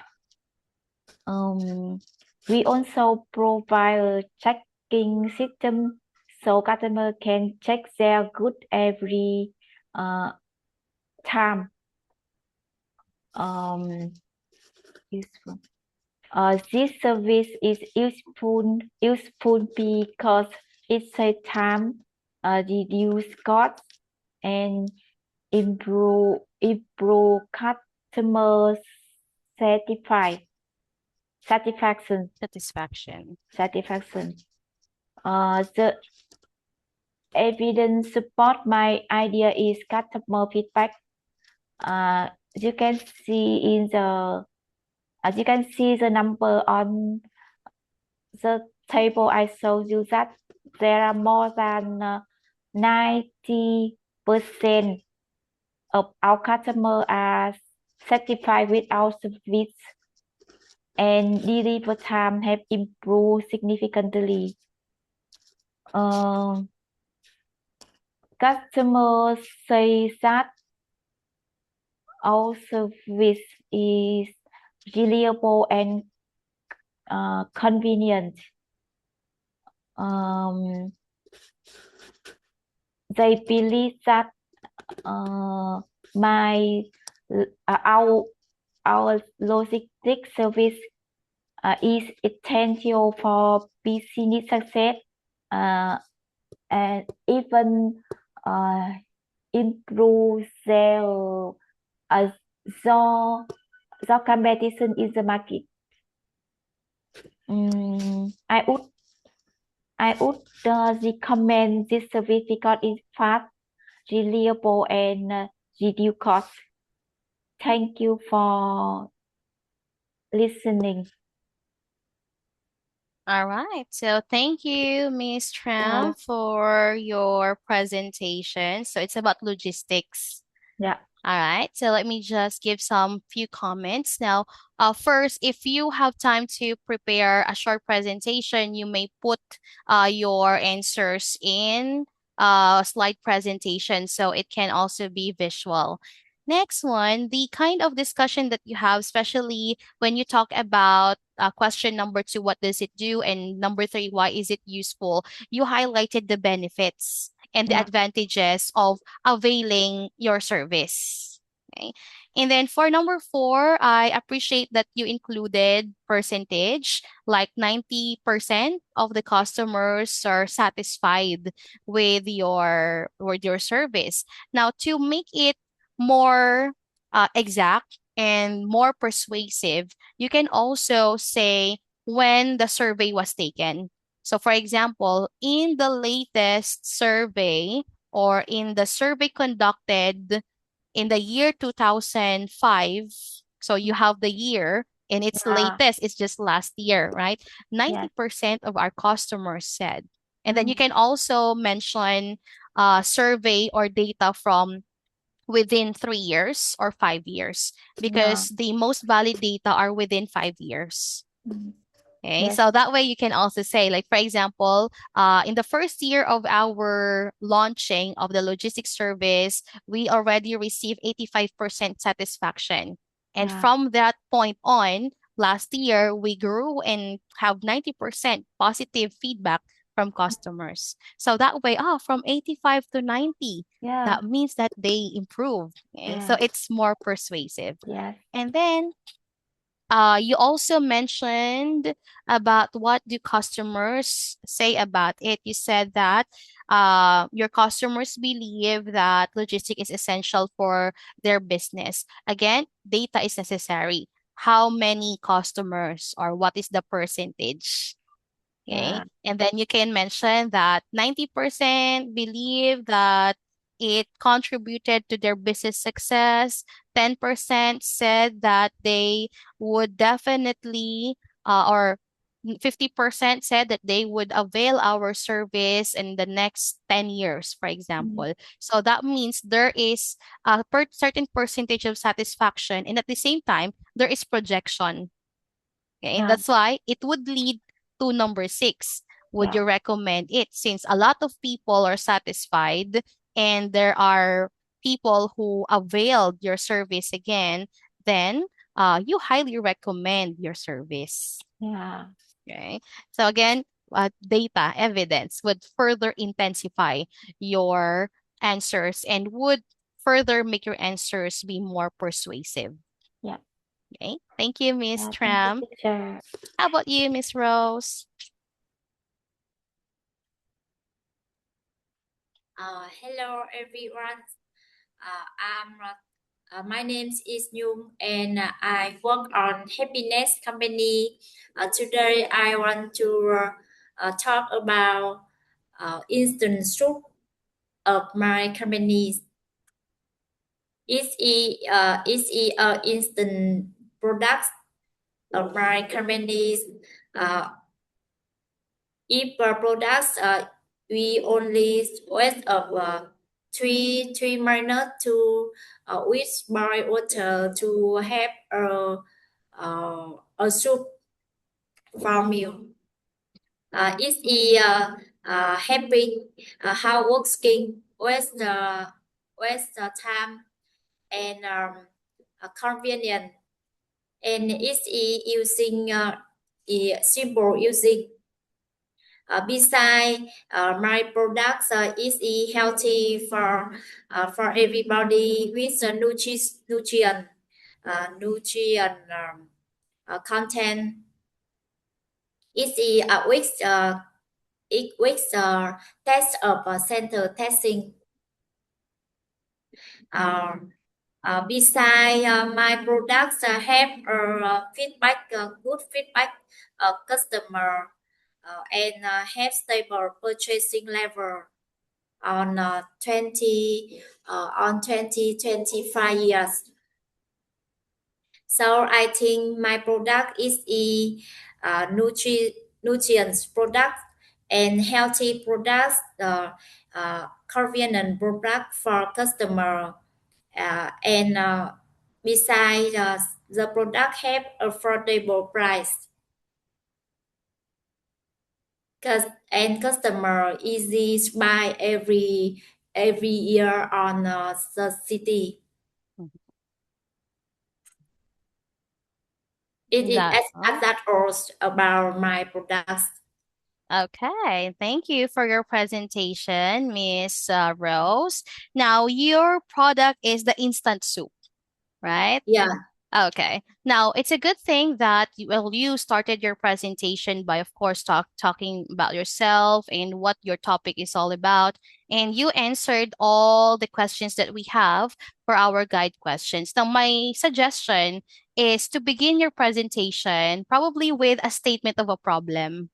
We also provide a tracking system so customer can check their goods every time. Useful. This service is useful because it saves time, reduce costs, and improve customer satisfaction. The evidence support my idea is customer feedback. You can see as you can see the number on the table I showed you that there are more than 90% of our customers are satisfied with our service, and delivery time have improved significantly. Customers say that our service is reliable and convenient. They believe that my our logistics service is essential for business success and even improve their the competition in the market. I would recommend this service because it's fast, reliable, and reduce cost. Thank you for listening. All right. So thank you, Miss Tram, for your presentation. So it's about logistics. Yeah. All right. So let me just give some few comments. Now, first, if you have time to prepare a short presentation, you may put your answers in slide presentation so it can also be visual. Next one, the kind of discussion that you have, especially when you talk about question number 2, what does it do? And number 3, why is it useful? You highlighted the benefits and the advantages of availing your service. Okay. And then for number 4, I appreciate that you included percentage, like 90% of the customers are satisfied with your service. Now, to make it more exact and more persuasive, you can also say when the survey was taken. So, for example, in the latest survey or in the survey conducted in the year 2005, so you have the year and its Yeah. latest is just last year, right? Yes. 90% of our customers said. And then you Mm. can also mention survey or data from within 3 years or 5 years Yeah. because the most valid data are within 5 years. Mm. Okay, Yes. so that way you can also say, like, for example, in the first year of our launching of the logistics service, we already received 85% satisfaction. And Yeah. from that point on, last year, we grew and have 90% positive feedback from customers. So that way, from 85 to 90, Yeah. that means that they improved. Okay? So Yeah. it's more persuasive. Yes. And then you also mentioned about what do customers say about it. You said that your customers believe that logistics is essential for their business. Again, data is necessary. How many customers or what is the percentage? Okay. Yeah. And then you can mention that 90% believe that it contributed to their business success. 10% said that they would definitely, or 50% said that they would avail our service in the next 10 years, for Mm. example. So that means there is a certain percentage of satisfaction. And at the same time, there is projection. Okay, and Yeah. that's why it would lead to number six. Would Yeah. you recommend it? Since a lot of people are satisfied and there are people who availed your service again, then you highly recommend your service. Yeah. Okay. So again, data evidence would further intensify your answers and would further make your answers be more persuasive. Yeah. Okay. Thank you, Miss Yeah. Thank you, Tram. teacher. How about you, Miss Rose? Hello everyone. My name is Nhung and I work on happiness company. Today I want to talk about instant soup of my company. It's a instant product of my company. Uh, if products we only waste of 3 minutes to whisk boil water to have a soup for meal. It's happy how working waste time and convenient and using simple using. Besides, my products is healthy for everybody with nutrient content. It's it weeks test of center testing. Besides, my products have feedback, good feedback, customer, and have stable purchasing level on 2025 years. So I think my product is a nutrients product and healthy products, convenient product for customer, and besides the product have affordable price. And customer easy to buy every year on the city. It is That's as all. that all about my products. Okay. Thank you for your presentation, Miss Rose. Now, your product is the instant soup, right? Yeah, Okay. Now, it's a good thing that you started your presentation by, of course, talking about yourself and what your topic is all about. And you answered all the questions that we have for our guide questions. Now, my suggestion is to begin your presentation probably with a statement of a problem.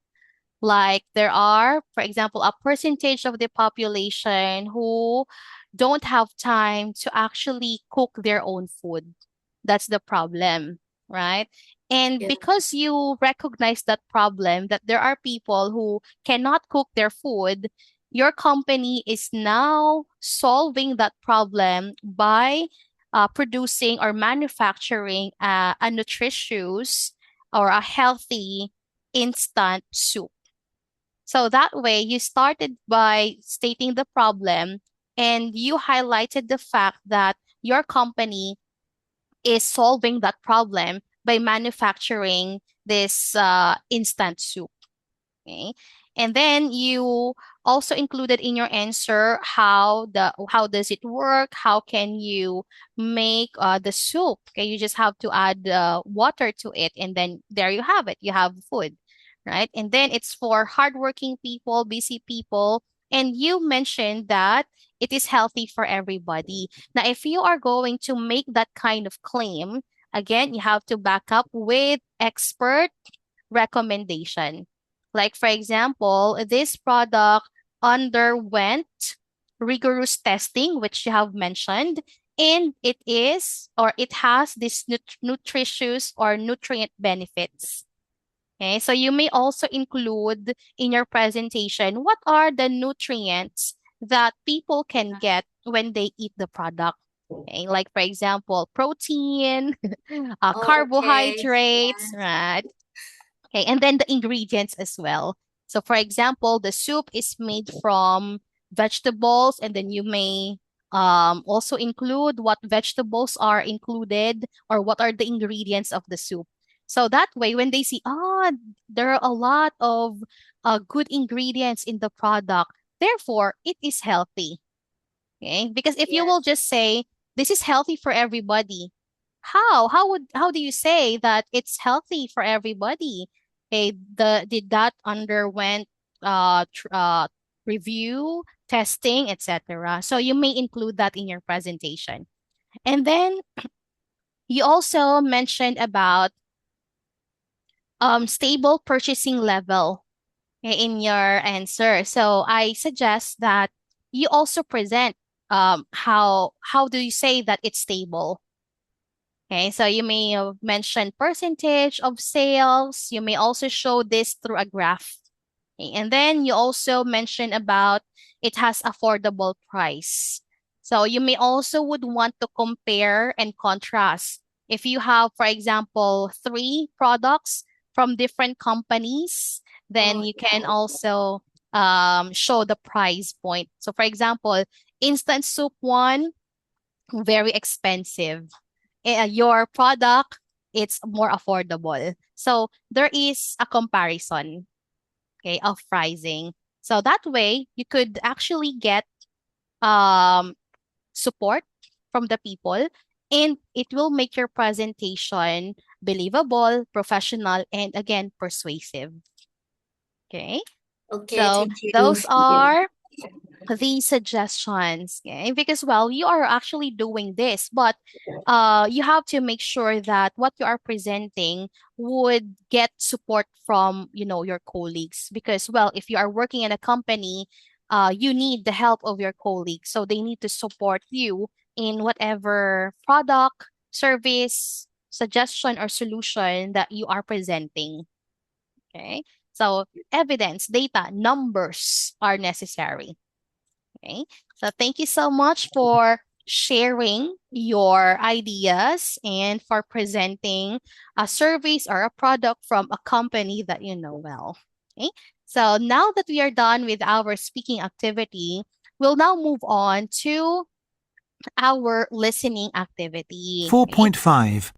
Like there are, for example, a percentage of the population who don't have time to actually cook their own food. That's the problem, right? And Yeah. because you recognize that problem, that there are people who cannot cook their food, your company is now solving that problem by producing or manufacturing a nutritious or a healthy instant soup. So that way, you started by stating the problem and you highlighted the fact that your company is solving that problem by manufacturing this instant soup. Okay. And then you also included in your answer how does it work? How can you make the soup? Okay, you just have to add water to it, and then there you have it. You have food, right? And then it's for hardworking people, busy people, and you mentioned that it is healthy for everybody. Now, if you are going to make that kind of claim, again, you have to back up with expert recommendation. Like, for example, this product underwent rigorous testing, which you have mentioned, and it is or it has this nutritious or nutrient benefits. Okay, so you may also include in your presentation what are the nutrients that people can get when they eat the product. Okay, like for example, protein, Okay. carbohydrates, Yeah. right? Okay, and then the ingredients as well. So, for example, the soup is made from vegetables, and then you may also include what vegetables are included or what are the ingredients of the soup. So that way, when they see, there are a lot of good ingredients in the product, therefore, it is healthy. Okay, because if you will Yes. just say this is healthy for everybody, how do you say that it's healthy for everybody? Okay, did that underwent review, testing, etc. So you may include that in your presentation. And then you also mentioned about stable purchasing level in your answer. So I suggest that you also present how do you say that it's stable? Okay, so you may mention percentage of sales. You may also show this through a graph. Okay, and then you also mention about it has affordable price. So you may also would want to compare and contrast. If you have, for example, three products from different companies, then Oh, you can yeah. also show the price point. So for example, instant soup one, very expensive. Your product, it's more affordable. So there is a comparison, okay, of pricing. So that way you could actually get um support from the people, and it will make your presentation believable, professional, and again persuasive. Okay. Okay, So thank you. those Yeah. are these suggestions, okay? Because well, you are actually doing this, but you have to make sure that what you are presenting would get support from your colleagues. Because well, if you are working in a company, you need the help of your colleagues, so they need to support you in whatever product, service, suggestion, or solution that you are presenting. Okay, so evidence, data, numbers are necessary. Okay. So thank you so much for sharing your ideas and for presenting a service or a product from a company that you know well. Okay. So now that we are done with our speaking activity, we'll now move on to our listening activity. Okay. 4.5.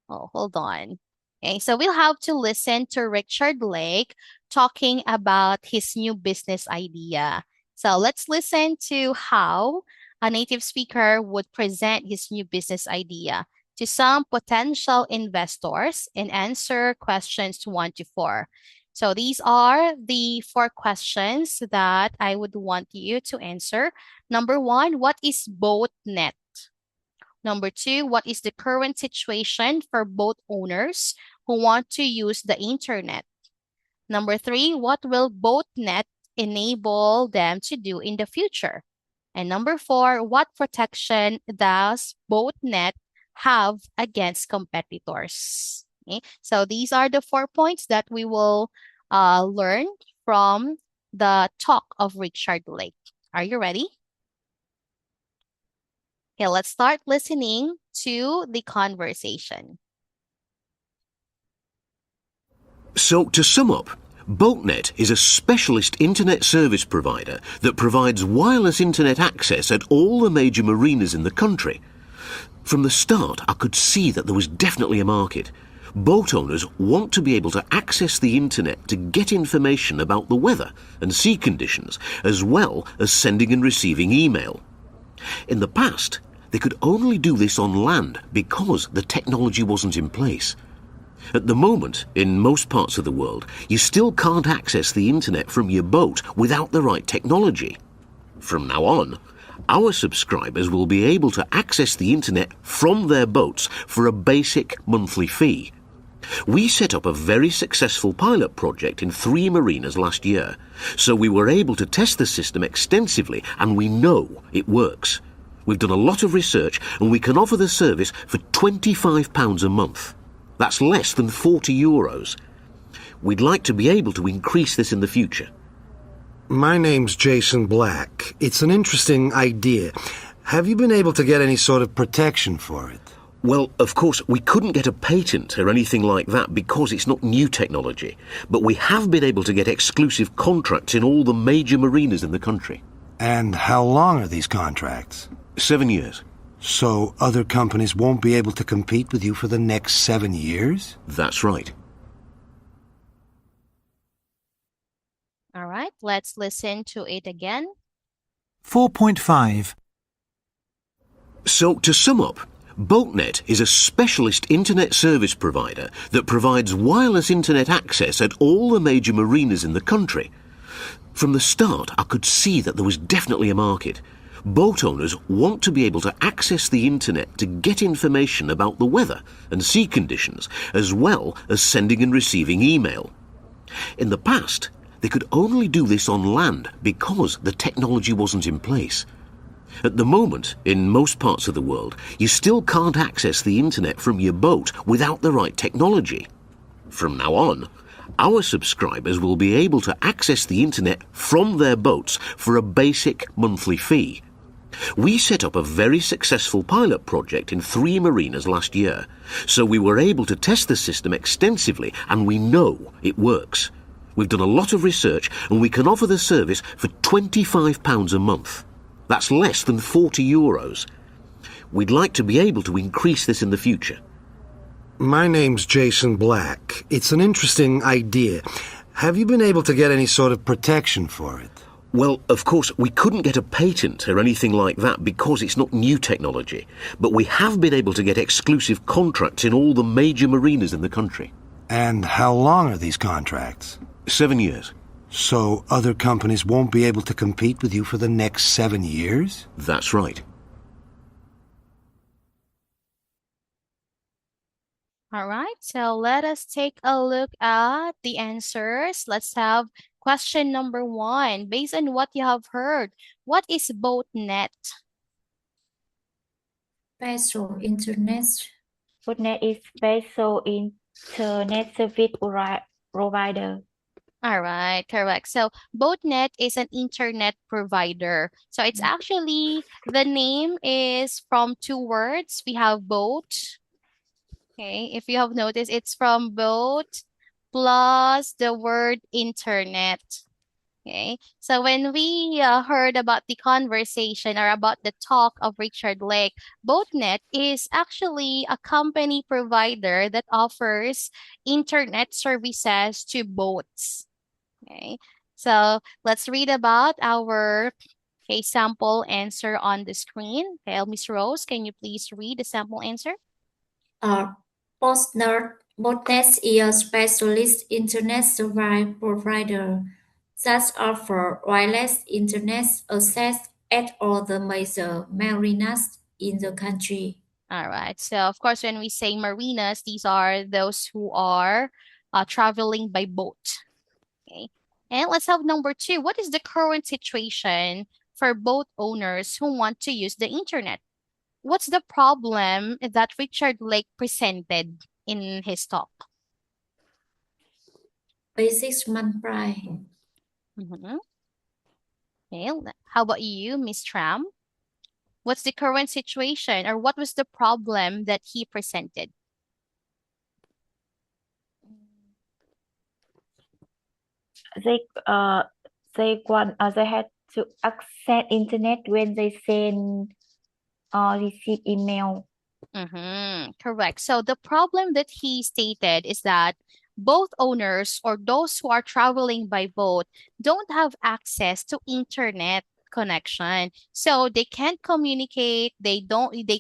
Oh, hold on. Okay, so we'll have to listen to Richard Lake talking about his new business idea. So let's listen to how a native speaker would present his new business idea to some potential investors and answer questions 1 to 4. So these are the 4 questions that I would want you to answer. Number 1, what is boat net? Number 2, what is the current situation for boat owners who want to use the internet? Number 3, what will BoatNet enable them to do in the future? And number 4, what protection does BoatNet have against competitors? Okay, so these are the 4 points that we will learn from the talk of Richard Lake. Are you ready? Okay, let's start listening to the conversation. So, to sum up, BoatNet is a specialist internet service provider that provides wireless internet access at all the major marinas in the country. From the start, I could see that there was definitely a market. Boat owners want to be able to access the internet to get information about the weather and sea conditions, as well as sending and receiving email. In the past, they could only do this on land because the technology wasn't in place. At the moment, in most parts of the world, you still can't access the internet from your boat without the right technology. From now on, our subscribers will be able to access the internet from their boats for a basic monthly fee. We set up a very successful pilot project in 3 marinas last year, so we were able to test the system extensively and we know it works. We've done a lot of research and we can offer the service for £25 a month. That's less than €40. We'd like to be able to increase this in the future. My name's Jason Black. It's an interesting idea. Have you been able to get any sort of protection for it? Well, of course, we couldn't get a patent or anything like that because it's not new technology, but we have been able to get exclusive contracts in all the major marinas in the country. And how long are these contracts? 7 years. So other companies won't be able to compete with you for the next 7 years? That's right. All right, let's listen to it again. 4.5. So, to sum up, BoatNet is a specialist internet service provider that provides wireless internet access at all the major marinas in the country. From the start, I could see that there was definitely a market. Boat owners want to be able to access the internet to get information about the weather and sea conditions, as well as sending and receiving email. In the past, they could only do this on land because the technology wasn't in place. At the moment, in most parts of the world, you still can't access the internet from your boat without the right technology. From now on, our subscribers will be able to access the internet from their boats for a basic monthly fee. We set up a very successful pilot project in 3 marinas last year, so we were able to test the system extensively and we know it works. We've done a lot of research and we can offer the service for £25 a month. That's less than €40. We'd like to be able to increase this in the future. My name's Jason Black. It's an interesting idea. Have you been able to get any sort of protection for it? Well, of course, we couldn't get a patent or anything like that because it's not new technology, but we have been able to get exclusive contracts in all the major marinas in the country. And how long are these contracts? 7 years. So other companies won't be able to compete with you for the next 7 years? That's right. All right, so let us take a look at the answers. Let's have question number 1. Based on what you have heard, what is BoatNet? Special internet. BoatNet is special internet service provider. All right, correct. So BoatNet is an internet provider. So it's actually, the name is from 2 words. We have boat. Okay, if you have noticed, it's from boat plus the word internet. Okay, so when we heard about the conversation or about the talk of Richard Lake, BoatNet is actually a company provider that offers internet services to boats. Okay, so let's read about our sample answer on the screen. Okay, Miss Rose, can you please read the sample answer? BoatNet is a specialist internet service provider that offers wireless internet access at all the major marinas in the country. All right. So, of course, when we say marinas, these are those who are traveling by boat. Okay. And let's have number 2. What is the current situation for both owners who want to use the internet? What's the problem that Richard Lake presented in his talk? Basic multiply. Mhm. Okay. How about you, Miss Tram? What's the current situation or what was the problem that he presented? They they had to access internet when they send or receive email. Correct. So the problem that he stated is that both owners or those who are traveling by boat don't have access to internet connection. So they can't communicate, they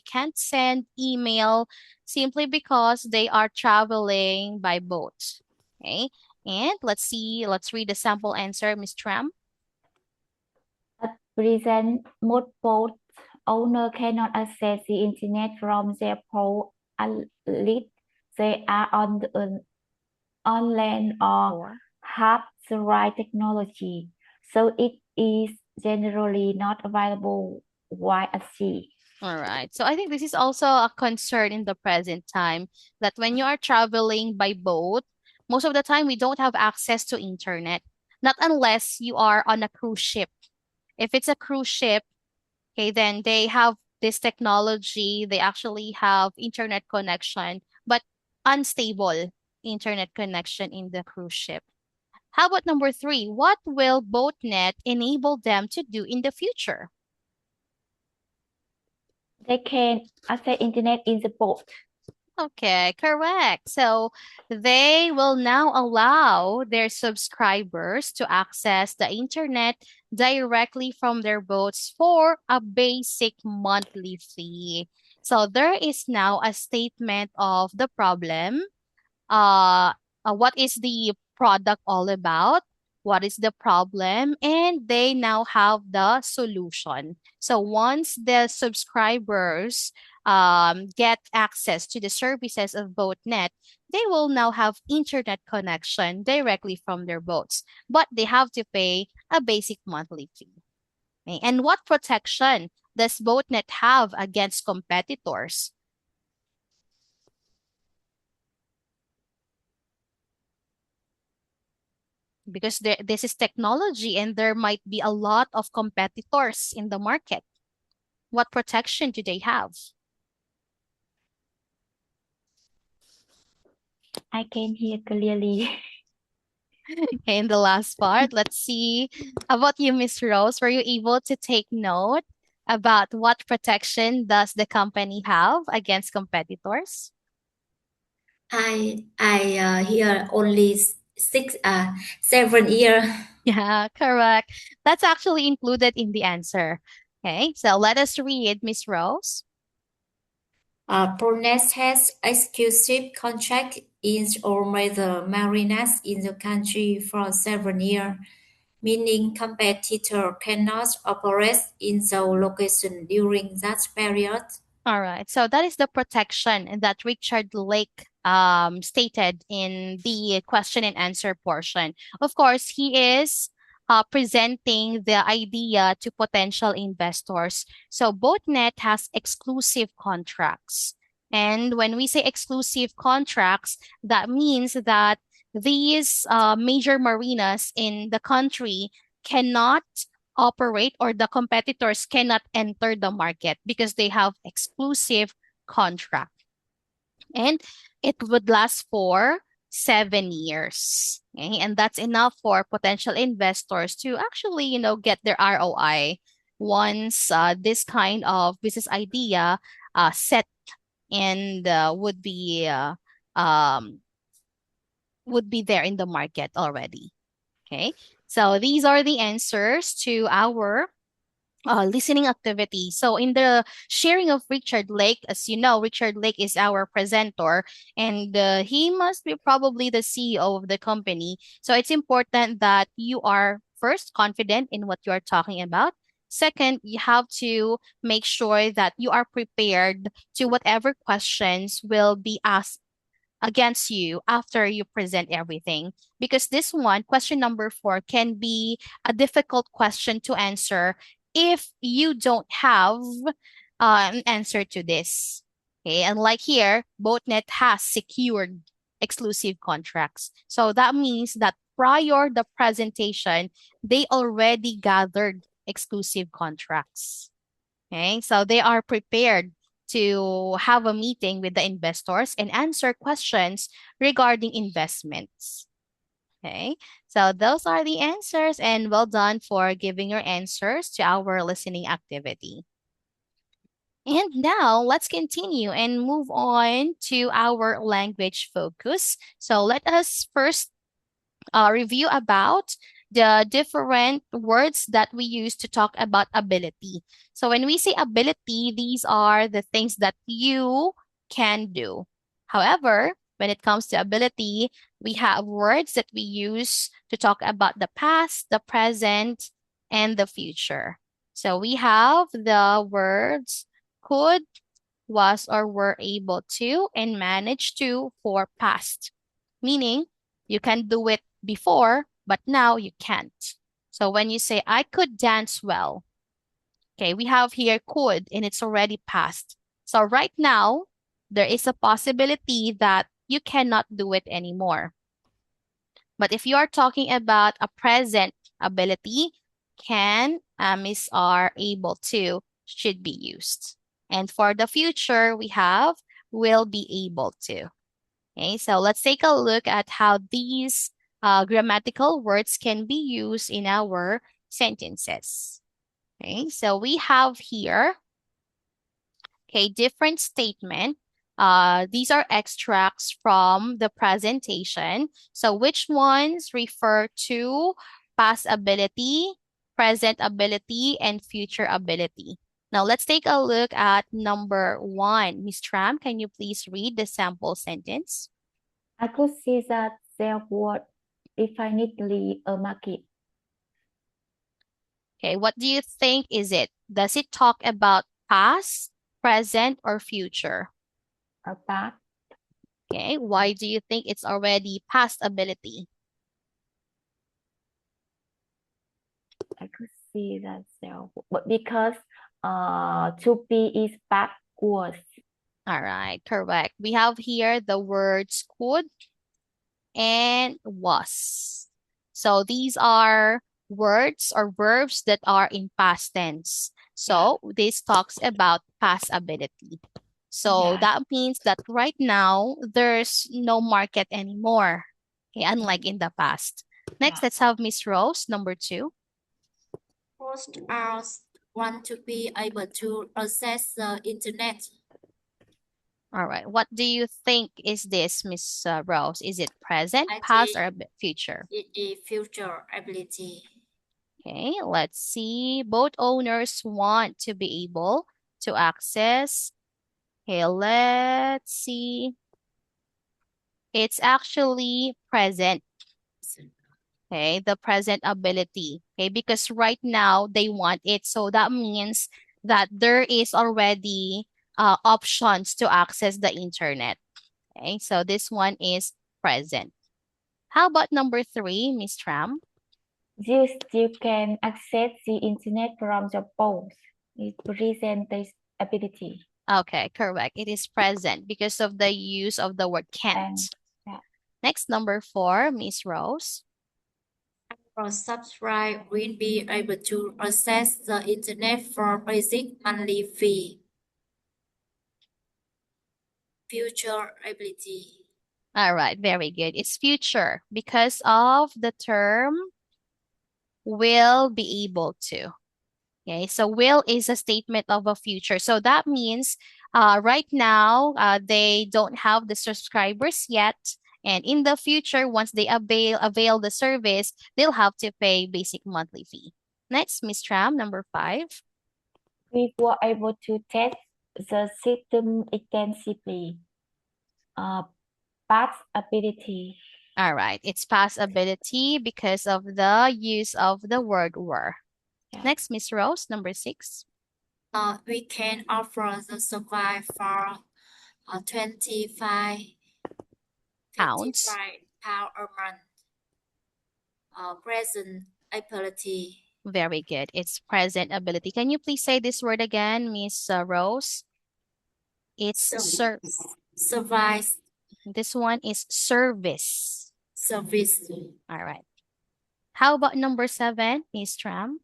can't send email simply because they are traveling by boat. Okay? And let's read the sample answer, Miss Tram. At present, most boat owners cannot access the internet from their port unless they are on land or have the right technology. So it is generally not available via at sea. All right. So I think this is also a concern in the present time that when you are traveling by boat, most of the time we don't have access to internet, not unless you are on a cruise ship. If it's a cruise ship, okay, then they have this technology, they actually have internet connection, but unstable internet connection in the cruise ship. How about number 3? What will BoatNet enable them to do in the future? They can access internet in the boat. Okay, correct. So they will now allow their subscribers to access the internet directly from their boats for a basic monthly fee. So there is now a statement of the problem, uh, what is the product all about, what is the problem, and they now have the solution. So once the subscribers get access to the services of BoatNet, they will now have internet connection directly from their boats, but they have to pay a basic monthly fee. Okay, and what protection does BoatNet have against competitors? Because this is technology and there might be a lot of competitors in the market. What protection do they have? I can hear clearly. Okay, in the last part, let's see. How about you, Miss Rose? Were you able to take note about what protection does the company have against competitors? I hear only 7 year. Yeah, correct. That's actually included in the answer. Okay, so let us read, Miss Rose. Prones has exclusive contract in all major marinas in the country for 7 years, meaning competitor cannot operate in the location during that period. All right. So that is the protection that Richard Lake stated in the question and answer portion. Of course, he is presenting the idea to potential investors. So BoatNet has exclusive contracts. And when we say exclusive contracts, that means that these major marinas in the country cannot operate or the competitors cannot enter the market because they have exclusive contract and it would last for 7 years. Okay? And that's enough for potential investors to actually, get their ROI once this kind of business idea set and um, would be there in the market already. Okay. So these are the answers to our listening activity. So, in the sharing of Richard Lake, as you know, Richard Lake is our presenter, and he must be probably the CEO of the company. So, it's important that you are first confident in what you are talking about. Second, you have to make sure that you are prepared to whatever questions will be asked against you after you present everything. Because this one, question number 4, can be a difficult question to answer if you don't have an answer to this. Okay, and like here, BoatNet has secured exclusive contracts. So that means that prior the presentation, they already gathered exclusive contracts. Okay, so they are prepared to have a meeting with the investors and answer questions regarding investments. Okay, so those are the answers, and well done for giving your answers to our listening activity. And now let's continue and move on to our language focus. So let us first review about the different words that we use to talk about ability. So when we say ability, these are the things that you can do. However, when it comes to ability, we have words that we use to talk about the past, the present, and the future. So we have the words could, was, or were able to, and managed to for past, meaning you can do it before, but now you can't. So when you say, I could dance well, okay, we have here could, and it's already past. So right now, there is a possibility that you cannot do it anymore. But if you are talking about a present ability, can, is, are, able to, should be used. And for the future, we have will be able to. Okay, so let's take a look at how these grammatical words can be used in our sentences. Okay, so we have here, okay, different statement. These are extracts from the presentation. So which ones refer to past ability, present ability, and future ability? Now let's take a look at number 1. Ms. Tram, can you please read the sample sentence? I could see that there was definitely a market. Okay, what do you think is it? Does it talk about past, present, or future? Past. Okay, why do you think it's already past ability? I could see that there, but because to be is backwards. All right, correct. We have here the words could and was. So these are words or verbs that are in past tense. So this talks about past ability. So that means that right now there's no market anymore, okay, unlike in the past. Next, let's have Miss Rose, number 2. Most are want to be able to access the internet. All right. What do you think is this, Miss Rose? Is it present, I past, think or future? it is future ability. Okay, let's see. Both owners want to be able to access. Okay, let's see. It's actually present. Okay, the present ability. Okay, because right now they want it. So that means that there is already options to access the internet. Okay, so this one is present. How about number 3, Miss Tram? Yes, you can access the internet from the phone. It presents this ability. Okay, correct. It is present because of the use of the word can't. Next, number 4, Miss Rose. Our subscribe will be able to access the internet for basic monthly fee. Future ability. All right, very good. It's future because of the term will be able to. Okay, so will is a statement of a future. So that means right now they don't have the subscribers yet. And in the future, once they avail the service, they'll have to pay basic monthly fee. Next, Miss Tram, number 5. We were able to test the system extensively. Past ability. All right, it's past ability because of the use of the word were. Next, Miss Rose, number 6. We can offer the survive for 25 Pounds. 55 pound a month. Present ability. Very good. It's present ability. Can you please say this word again, Miss Rose? It's Service. this one is service. Service. All right. How about number 7, Miss Tram?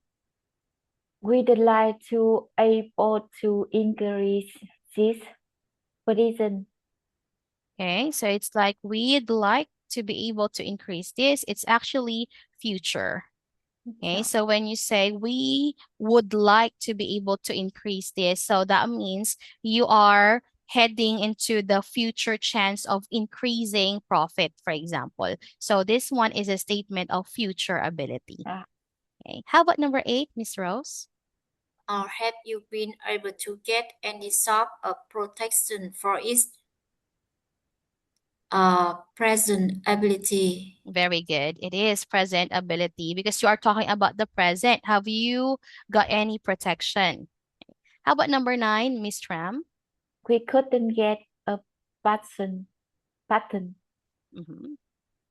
We'd like to able to increase this present. Okay, so it's like we'd like to be able to increase this. It's actually future. Okay, so when you say we would like to be able to increase this, so that means you are heading into the future chance of increasing profit, for example. So this one is a statement of future ability. Ah. Okay, how about number 8, Miss Rose? Have you been able to get any sort of protection for its present ability? Very good. It is present ability because you are talking about the present. Have you got any protection? How about number 9, Miss Tram? We couldn't get a pattern, Mhm.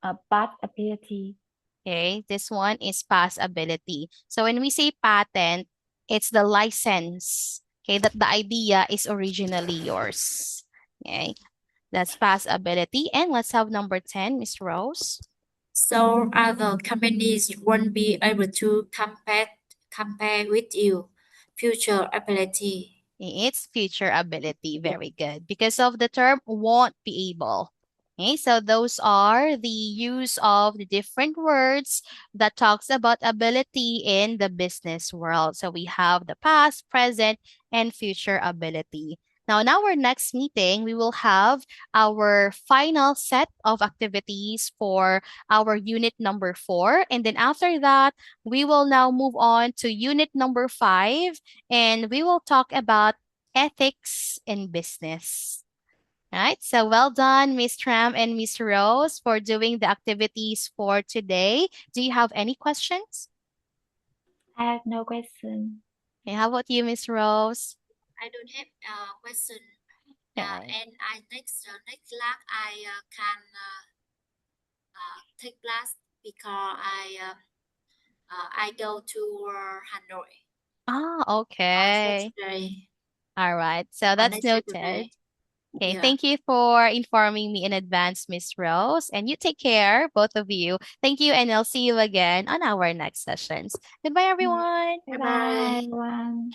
a bad ability. Okay, this one is pass ability. So when we say patent, it's the license. Okay, that the idea is originally yours. Okay, that's pass ability. And let's have number 10, Miss Rose. So other companies won't be able to compare with you. Future ability. It's future ability. Very good. Because of the term won't be able. Okay, so those are the use of the different words that talks about ability in the business world. So we have the past, present, and future ability. Now, in our next meeting, we will have our final set of activities for our unit number 4. And then after that, we will now move on to unit number 5, and we will talk about ethics in business. All right, so well done, Miss Tram and Miss Rose, for doing the activities for today. Do you have any questions? I have no question. Okay, how about you, Miss Rose? I don't have a question. Okay. And I next class I can take class because I go to Hanoi Ah, on okay. Saturday. All right, so On that's next noted. Saturday. Okay, Yeah. thank you for informing me in advance, Miss Rose. And you take care, both of you. Thank you, and I'll see you again on our next sessions. Goodbye, everyone. Bye Bye bye, bye. everyone.